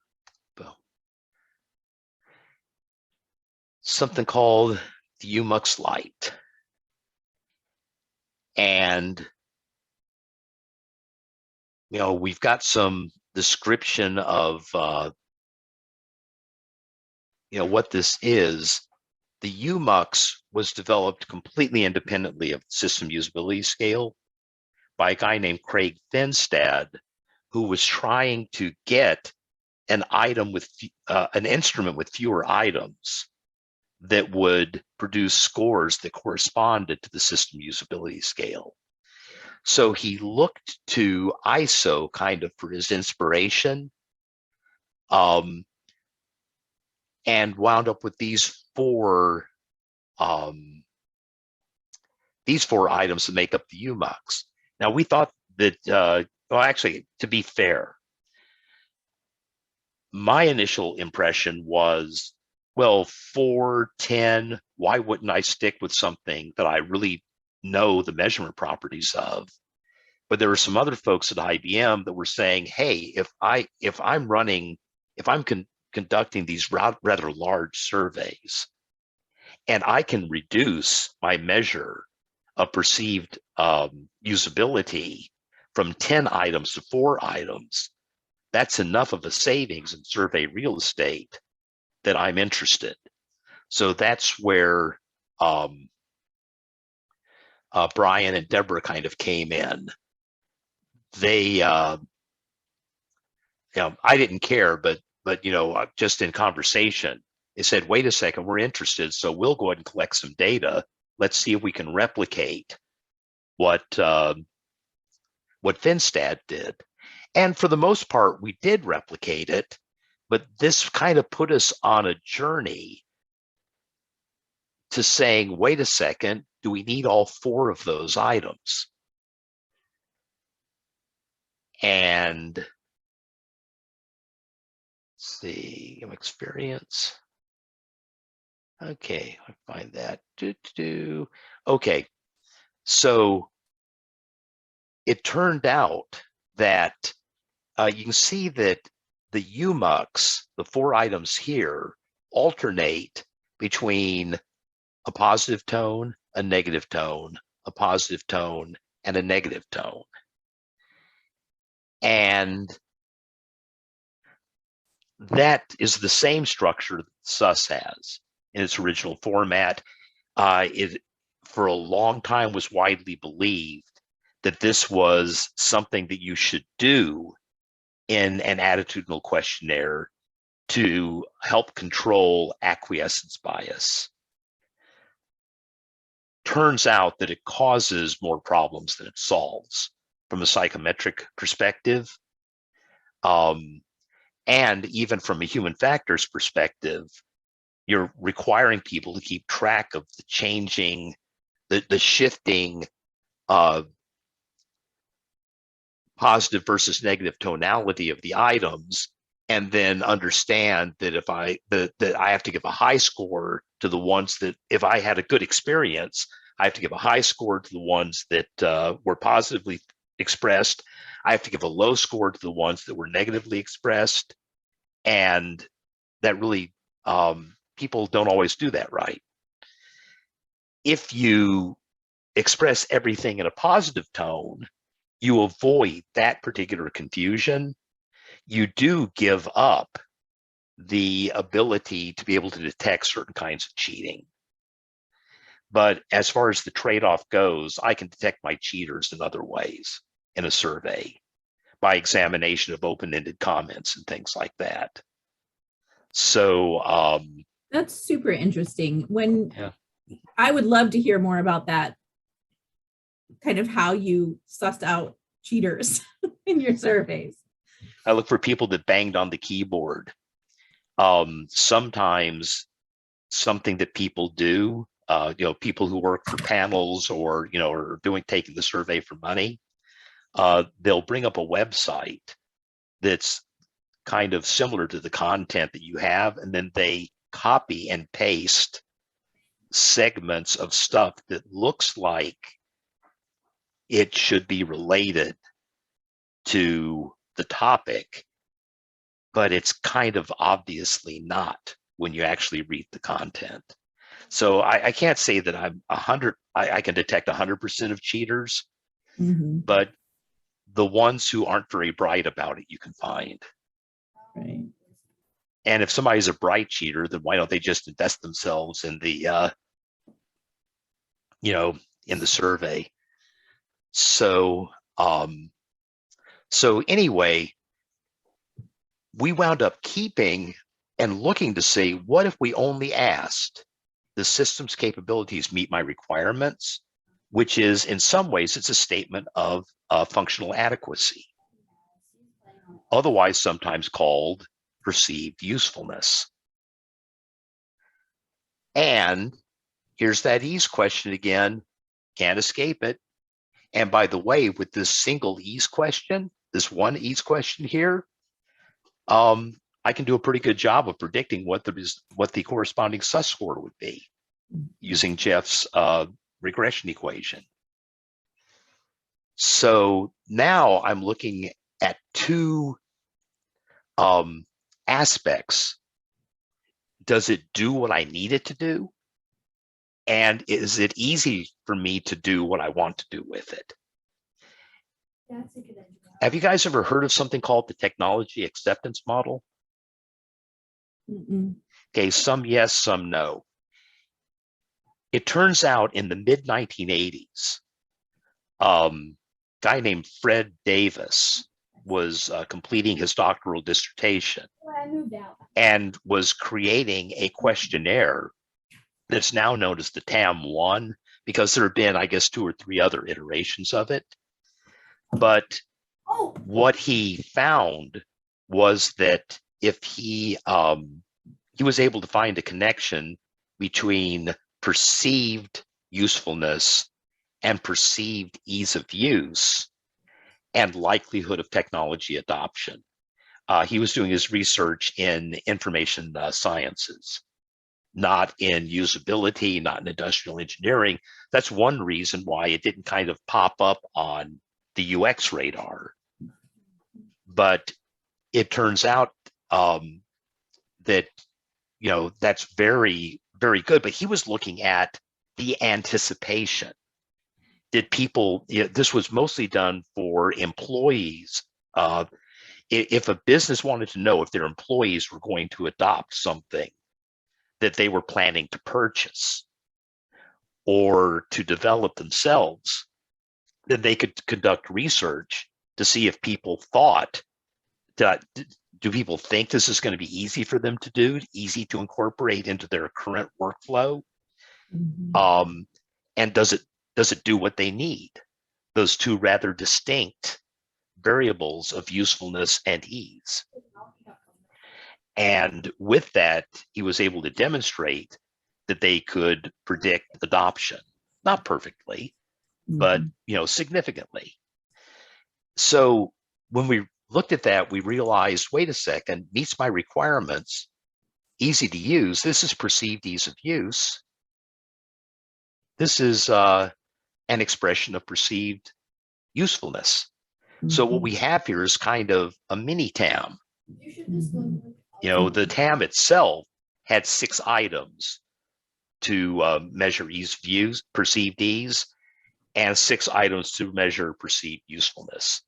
Something called the UMUX Lite. And, we've got some description of, what this is. The UMUX was developed completely independently of the system usability scale by a guy named Craig Finstad, who was trying to get an item with an instrument with fewer items that would produce scores that corresponded to the system usability scale. So he looked to ISO kind of for his inspiration, and wound up with these four items that make up the UMUX. Now we thought that, well, actually, to be fair, my initial impression was, well, 4, 10, why wouldn't I stick with something that I really know the measurement properties of? But there were some other folks at IBM that were saying, hey, if I'm conducting these rather large surveys, and I can reduce my measure of perceived usability from 10 items to 4 items, that's enough of a savings in survey real estate that I'm interested. So that's where Brian and Deborah kind of came in. They, I didn't care, but just in conversation, they said, wait a second, we're interested, so we'll go ahead and collect some data. Let's see if we can replicate what Finstad did. And for the most part, we did replicate it, but this kind of put us on a journey to saying, wait a second, do we need all 4 of those items? And let's see, experience. Okay, I find that. Okay, so it turned out that you can see that the UMUX, the 4 items here, alternate between a positive tone, a negative tone, a positive tone, and a negative tone. And that is the same structure that SUS has in its original format. It, for a long time, was widely believed that this was something that you should do in an attitudinal questionnaire to help control acquiescence bias. Turns out that it causes more problems than it solves from a psychometric perspective. And even from a human factors perspective, you're requiring people to keep track of the changing, the shifting positive versus negative tonality of the items, and then understand that that I have to give a high score to the ones that, if I had a good experience, I have to give a high score to the ones that were positively expressed. I have to give a low score to the ones that were negatively expressed. And that really, people don't always do that right. If you express everything in a positive tone, you avoid that particular confusion. You do give up the ability to be able to detect certain kinds of cheating. But as far as the trade-off goes, I can detect my cheaters in other ways in a survey by examination of open-ended comments and things like that. So
that's super interesting. When
yeah.
I would love to hear more about that, kind of how you sussed out cheaters in your surveys.
I look for people that banged on the keyboard. Sometimes something that people do, people who work for panels or, are taking the survey for money, they'll bring up a website that's kind of similar to the content that you have, and then they copy and paste segments of stuff that looks like it should be related to the topic, but it's kind of obviously not when you actually read the content. So I can't say that I'm 100, I can detect 100% of cheaters, but the ones who aren't very bright about it, you can find.
Right.
And if somebody's a bright cheater, then why don't they just invest themselves in the, in the survey? So, so anyway, we wound up keeping and looking to say, what if we only asked, the system's capabilities meet my requirements, which is in some ways, it's a statement of functional adequacy, otherwise sometimes called perceived usefulness. And here's that ease question again, can't escape it. And by the way, with this single ease question, this one ease question here, I can do a pretty good job of predicting what the corresponding sus score would be using Jeff's regression equation. So now I'm looking at two aspects. Does it do what I need it to do? And is it easy for me to do what I want to do with it?
That's a good idea.
Have you guys ever heard of something called the technology acceptance model? Okay, some yes, some no. It turns out in the mid-1980s, guy named Fred Davis was completing his doctoral dissertation and was creating a questionnaire that's now known as the TAM-1, because there have been, I guess, 2 or 3 other iterations of it. But what he found was that if he was able to find a connection between perceived usefulness and perceived ease of use and likelihood of technology adoption. He was doing his research in information sciences, not in usability, not in industrial engineering. That's one reason why it didn't kind of pop up on the UX radar. But it turns out that, that's very, very good. But he was looking at the anticipation. Did people, this was mostly done for employees. If a business wanted to know if their employees were going to adopt something that they were planning to purchase or to develop themselves, then they could conduct research to see if people thought that, do people think this is going to be easy for them to do, easy to incorporate into their current workflow? And does it do what they need? Those two rather distinct variables of usefulness and ease. And with that, he was able to demonstrate that they could predict adoption, not perfectly, but significantly. So when we looked at that, we realized, wait a second, meets my requirements, easy to use. This is perceived ease of use. This is an expression of perceived usefulness. So what we have here is kind of a mini TAM. The TAM itself had 6 items to measure ease of use, perceived ease, and 6 items to measure perceived usefulness.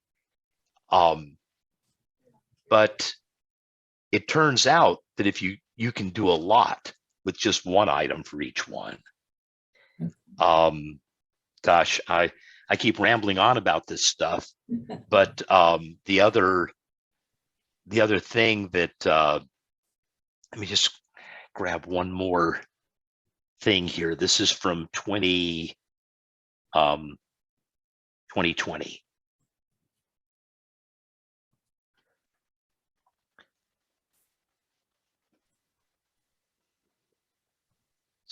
But it turns out that if you can do a lot with just one item for each one. Gosh, I keep rambling on about this stuff, but the other thing that let me just grab one more thing here. This is from 2020.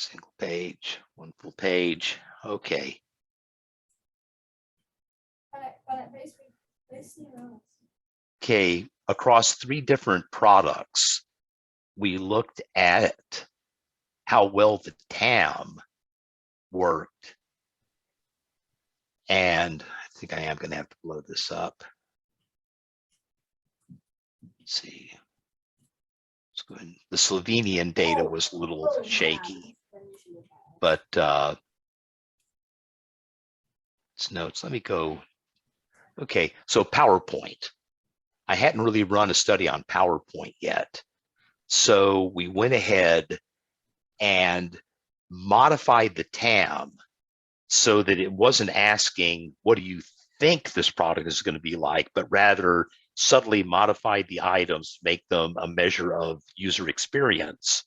Single page, one full page. Okay. Okay, across 3 different products, we looked at how well the TAM worked. And I think I am going to have to blow this up. Let's see. Let's go ahead. The Slovenian data was a little shaky, but it's notes. Let me go. Okay, so PowerPoint. I hadn't really run a study on PowerPoint yet. So we went ahead and modified the TAM so that it wasn't asking, what do you think this product is going to be like, but rather subtly modified the items to make them a measure of user experience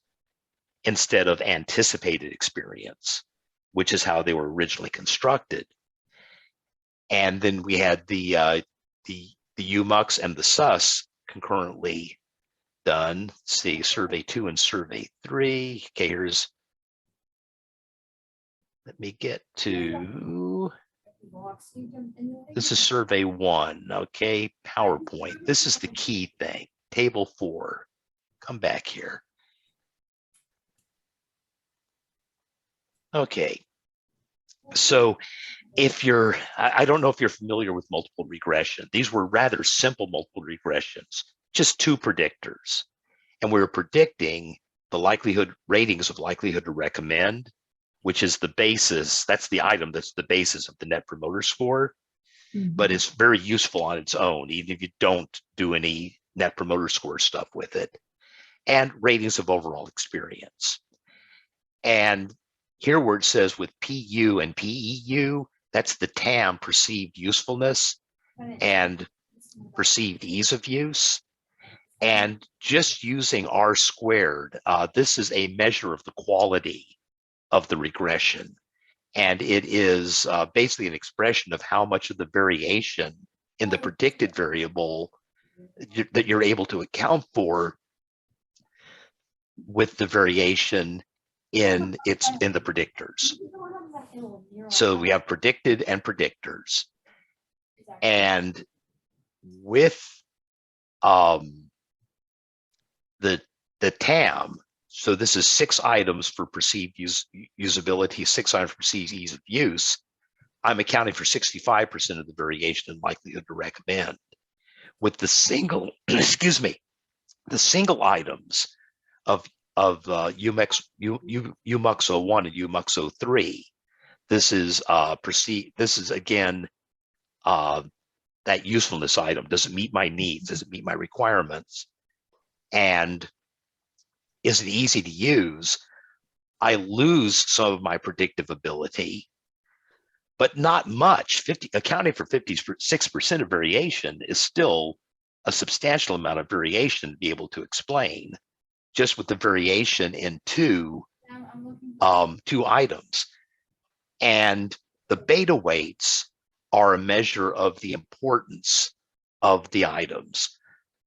instead of anticipated experience, which is how they were originally constructed. And then we had the UMUX and the SUS concurrently done. Let's see, survey 2 and survey 3. Okay, here's, let me get to, this is survey 1. Okay, PowerPoint. This is the key thing. Table 4. Come back here. Okay, so if you're, I don't know if you're familiar with multiple regression. These were rather simple multiple regressions, just 2 predictors. And we were predicting the likelihood, ratings of likelihood to recommend, which is the basis, that's the item that's the basis of the Net Promoter Score, but it's very useful on its own, even if you don't do any Net Promoter Score stuff with it, and ratings of overall experience. And here where it says with PU and PEU, that's the TAM, perceived usefulness and perceived ease of use. And just using R squared, this is a measure of the quality of the regression. And it is basically an expression of how much of the variation in the predicted variable that you're able to account for with the variation in the predictors. So we have predicted and predictors. And with the TAM, so this is 6 items for perceived usability, 6 items for perceived ease of use. I'm accounting for 65% of the variation in likelihood to recommend. With the single, excuse me, the single items of UMUX 01 and UMUX 03, this is perceived. This is again that usefulness item. Does it meet my needs? Does it meet my requirements? And is it easy to use? I lose some of my predictive ability, but not much. Accounting for 56% of variation is still a substantial amount of variation to be able to explain, just with the variation in 2 items. And the beta weights are a measure of the importance of the items.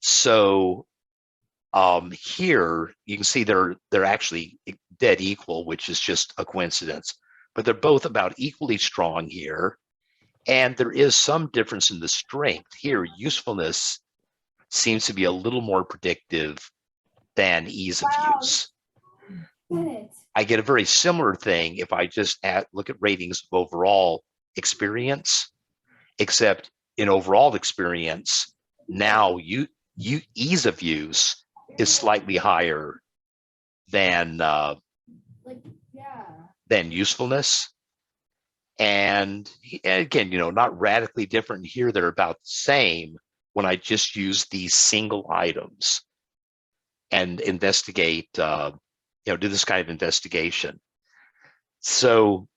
So here you can see they're actually dead equal, which is just a coincidence, but they're both about equally strong here. And there is some difference in the strength here. Usefulness seems to be a little more predictive than ease of use. I get a very similar thing if I just look at ratings of overall experience, except in overall experience, now ease of use is slightly higher than usefulness. And again, not radically different here. They're about the same when I just use these single items. and investigate, do this kind of investigation. So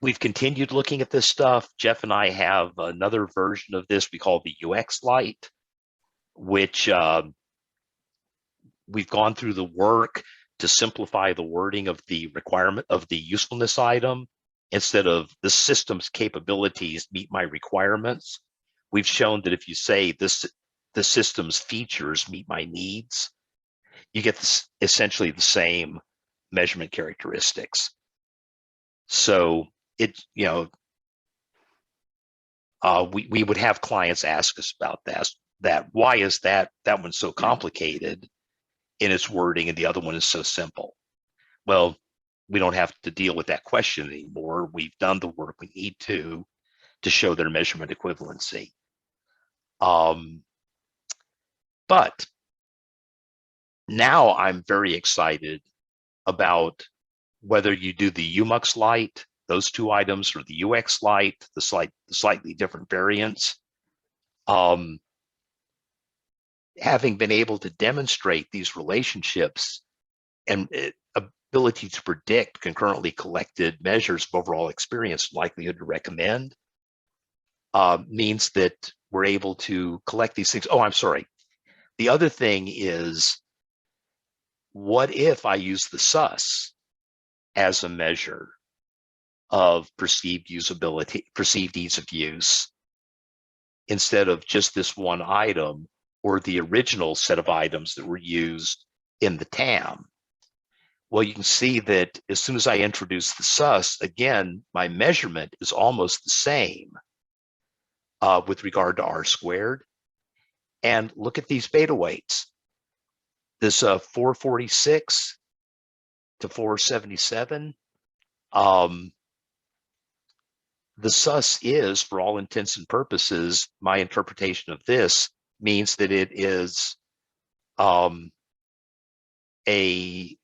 we've continued looking at this stuff. Jeff and I have another version of this we call the UX Lite, which we've gone through the work to simplify the wording of the requirement of the usefulness item. Instead of the system's capabilities meet my requirements, we've shown that if you say the system's features meet my needs, you get essentially the same measurement characteristics. So we would have clients ask us about that. Why is that one's so complicated in its wording and the other one is so simple? Well, we don't have to deal with that question anymore. We've done the work we need to show their measurement equivalency. But now I'm very excited about whether you do the UMUX Lite, those two items, or the UX Lite, the slightly different variants. Having been able to demonstrate these relationships and ability to predict concurrently collected measures of overall experience, likelihood to recommend, means that we're able to collect these things. Oh, I'm sorry. The other thing is, what if I use the SUS as a measure of perceived usability, perceived ease of use, instead of just this one item or the original set of items that were used in the TAM? Well, you can see that as soon as I introduce the SUS, again, my measurement is almost the same with regard to R squared. And look at these beta weights. This 446 to 477. The SUS is, for all intents and purposes, my interpretation of this means that it is an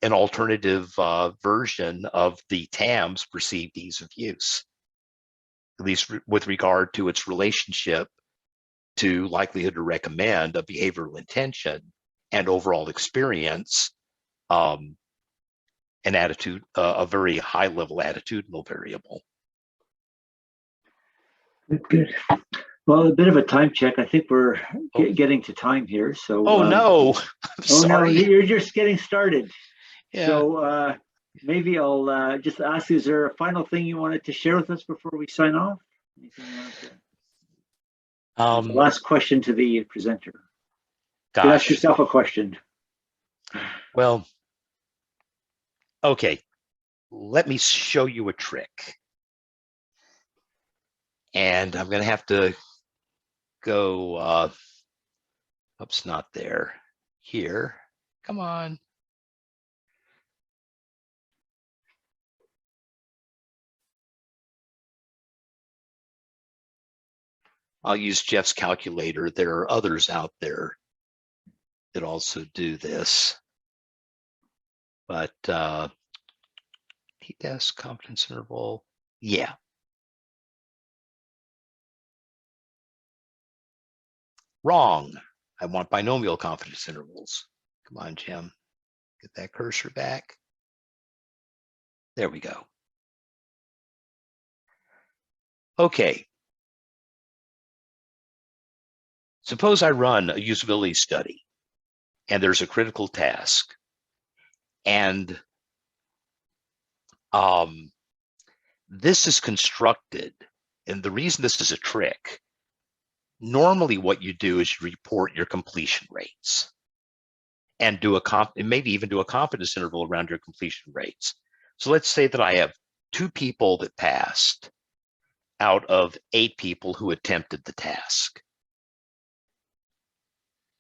alternative version of the TAM's perceived ease of use, at least with regard to its relationship to likelihood to recommend, a behavioral intention, and overall experience, an attitude, a very high level attitudinal variable.
Good. Well, a bit of a time check. I think we're getting to time here. So.
Oh no! I'm sorry.
No, you're just getting started.
Yeah.
So maybe I'll just ask: is there a final thing you wanted to share with us before we sign off? Anything you wanted to? Last question to the presenter.
Gosh.
You ask yourself a question.
Well, okay. Let me show you a trick. And I'm going to have to go, oops, not there, here. Come on. I'll use Jeff's calculator. There are others out there that also do this. But t-test, confidence interval, yeah. Wrong. I want binomial confidence intervals. Come on, Jim. Get that cursor back. There we go. Okay. Suppose I run a usability study and there's a critical task. And this is constructed, and the reason this is a trick, normally what you do is you report your completion rates and maybe even do a confidence interval around your completion rates. So let's say that I have 2 people that passed out of 8 people who attempted the task.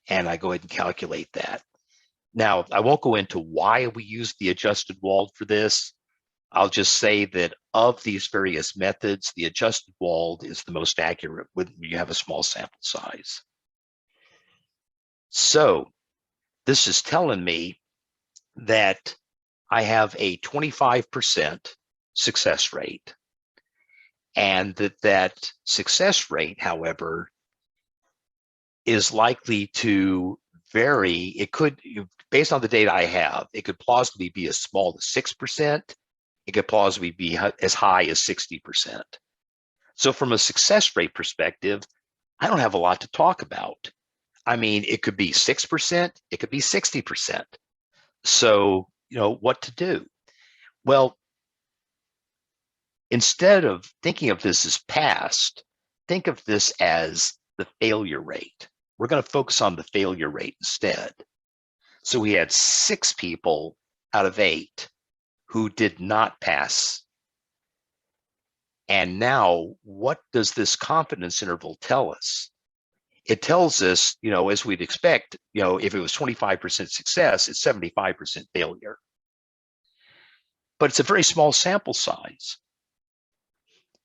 And I go ahead and calculate that. Now, I won't go into why we use the adjusted walled for this. I'll just say that of these various methods, the adjusted walled is the most accurate when you have a small sample size. So this is telling me that I have a 25% success rate, and that success rate, however, is likely to it could, based on the data I have, it could plausibly be as small as 6%. It could plausibly be as high as 60%. So from a success rate perspective, I don't have a lot to talk about. I mean, it could be 6%, it could be 60%. So, what to do? Well, instead of thinking of this as past, think of this as the failure rate. We're going to focus on the failure rate instead. So we had 6 people out of 8 who did not pass. And now, what does this confidence interval tell us? It tells us, as we'd expect, if it was 25% success, it's 75% failure. But it's a very small sample size.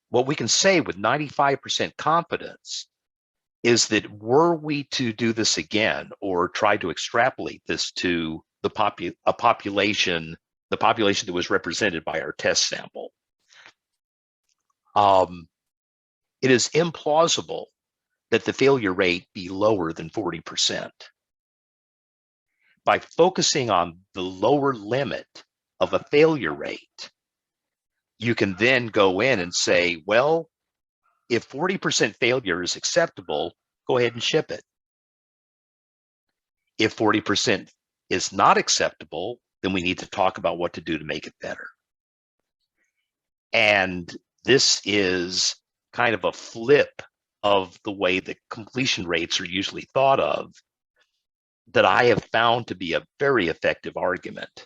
What we can say with 95% confidence is that were we to do this again or try to extrapolate this to the population that was represented by our test sample, it is implausible that the failure rate be lower than 40%. By focusing on the lower limit of a failure rate, you can then go in and say, well, if 40% failure is acceptable, go ahead and ship it. If 40% is not acceptable, then we need to talk about what to do to make it better. And this is kind of a flip of the way that completion rates are usually thought of, that I have found to be a very effective argument.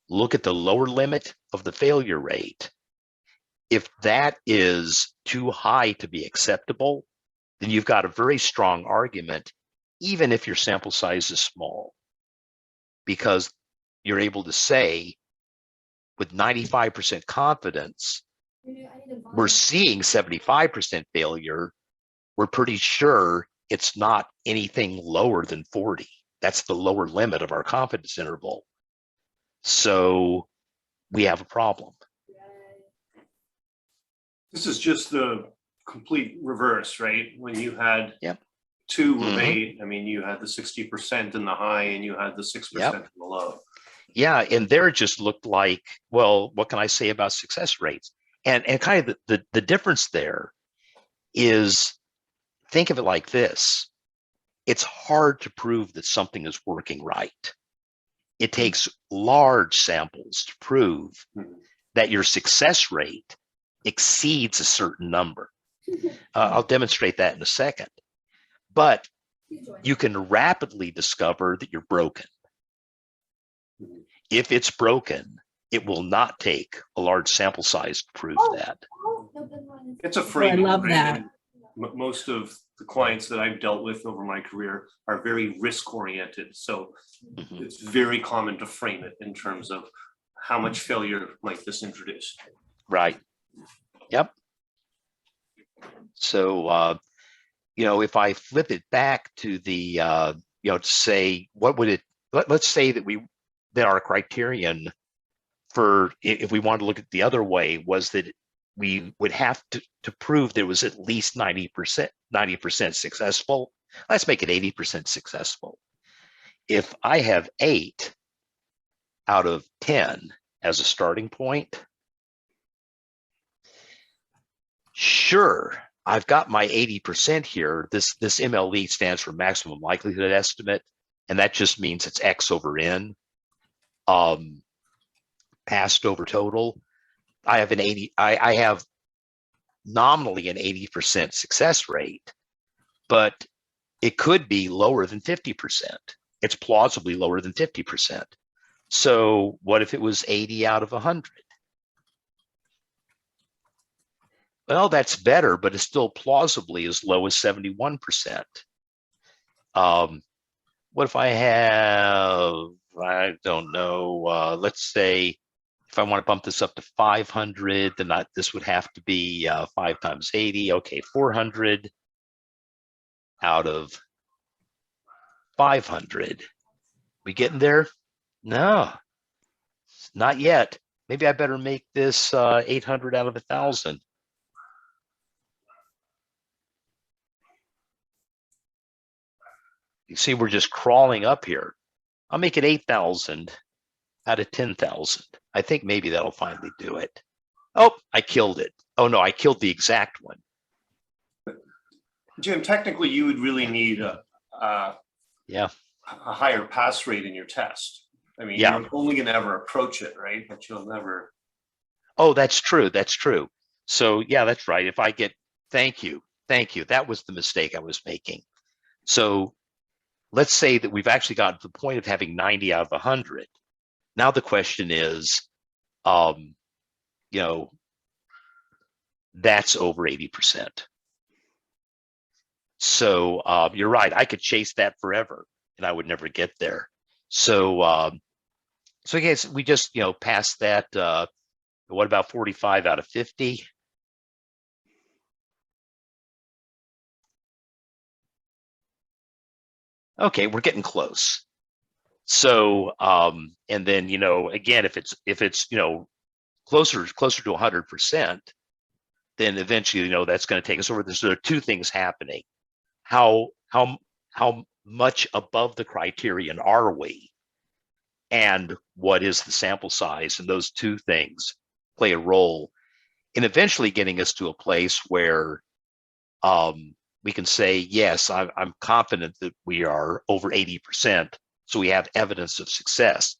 Look at the lower limit of the failure rate. If that is too high to be acceptable, then you've got a very strong argument, even if your sample size is small, because you're able to say with 95% confidence, we're seeing 75% failure. We're pretty sure it's not anything lower than 40. That's the lower limit of our confidence interval. So we have a problem.
This is just the complete reverse, right? When you had 2 of 8, I mean, you had the 60% in the high and you had the 6% in the low.
Yeah, and there it just looked like, well, what can I say about success rates? And kind of the difference there is, think of it like this. It's hard to prove that something is working right. It takes large samples to prove that your success rate exceeds a certain number. I'll demonstrate that in a second. But you can rapidly discover that you're broken. If it's broken, it will not take a large sample size to prove that.
It's a framing.
I love that.
Most of the clients that I've dealt with over my career are very risk oriented. So it's very common to frame it in terms of how much failure might this introduce.
Right. Yep. So, if I flip it back to the, to say, what would it, let's say that our criterion for, if we want to look at the other way, was that we would have to prove there was at least 90% successful. Let's make it 80% successful. If I have 8 out of 10 as a starting point, sure, I've got my 80% here. This MLE stands for maximum likelihood estimate, and that just means it's X over N, passed over total. I have nominally an 80% success rate, but it could be lower than 50%. It's plausibly lower than 50%. So what if it was 80 out of 100? Well, that's better, but it's still plausibly as low as 71%. What if I have, I don't know, let's say, if I want to bump this up to 500, then this would have to be 5 times 80. Okay, 400 out of 500. We getting there? No, not yet. Maybe I better make this 800 out of 1,000. You see, we're just crawling up here. I'll make it 8,000 out of 10,000. I think maybe that'll finally do it. Oh, I killed it. Oh no, I killed the exact one.
Jim, technically, you would really need a higher pass rate in your test. I mean,
Yeah.
you're only going to ever approach it, right? But you'll never.
Oh, that's true. That's true. So yeah, that's right. If I get, thank you. That was the mistake I was making. So let's say that we've actually gotten to the point of having 90 out of 100. Now the question is, you know, that's over 80%. So you're right. I could chase that forever and I would never get there. So, so I guess we just, you know, passed that. What about 45 out of 50? Okay, we're getting close. So, and then, you know, again, if it's, you know, closer to 100%, then eventually, you know, that's going to take us over. So there are two things happening. How much above the criterion are we? And what is the sample size? And those two things play a role in eventually getting us to a place where we can say, yes, I'm confident that we are over 80%. So we have evidence of success.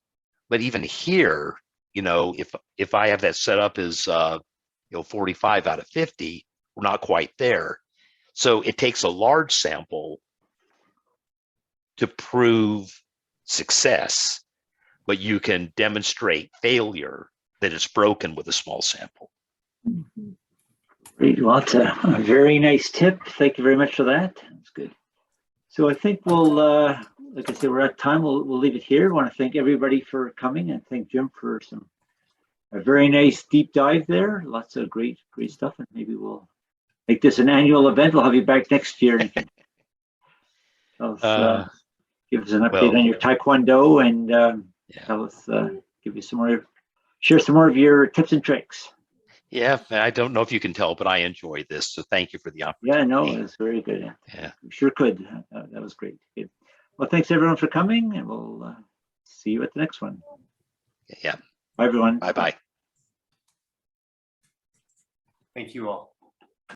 But even here, you know, if I have that set up as, you know, 45 out of 50, we're not quite there. So it takes a large sample to prove success, but you can demonstrate failure that it's broken with a small sample.
Great. Well, that's a very nice tip. Thank you very much for that. That's good. So I think we'll, like I said, we're at time. We'll leave it here. I want to thank everybody for coming and thank Jim for a very nice deep dive there. Lots of great stuff. And maybe we'll make this an annual event. We'll have you back next year. And tell us, give us an update on your Taekwondo and tell us, give you some more, share some more of your tips and tricks.
Yeah, I don't know if you can tell, but I enjoy this. So thank you for the opportunity.
Yeah, no, it was very good.
Yeah,
we sure could. That was great. Good. Well, thanks everyone for coming, and we'll see you at the next one.
Yeah.
Bye, everyone.
Bye-bye.
Thank you all.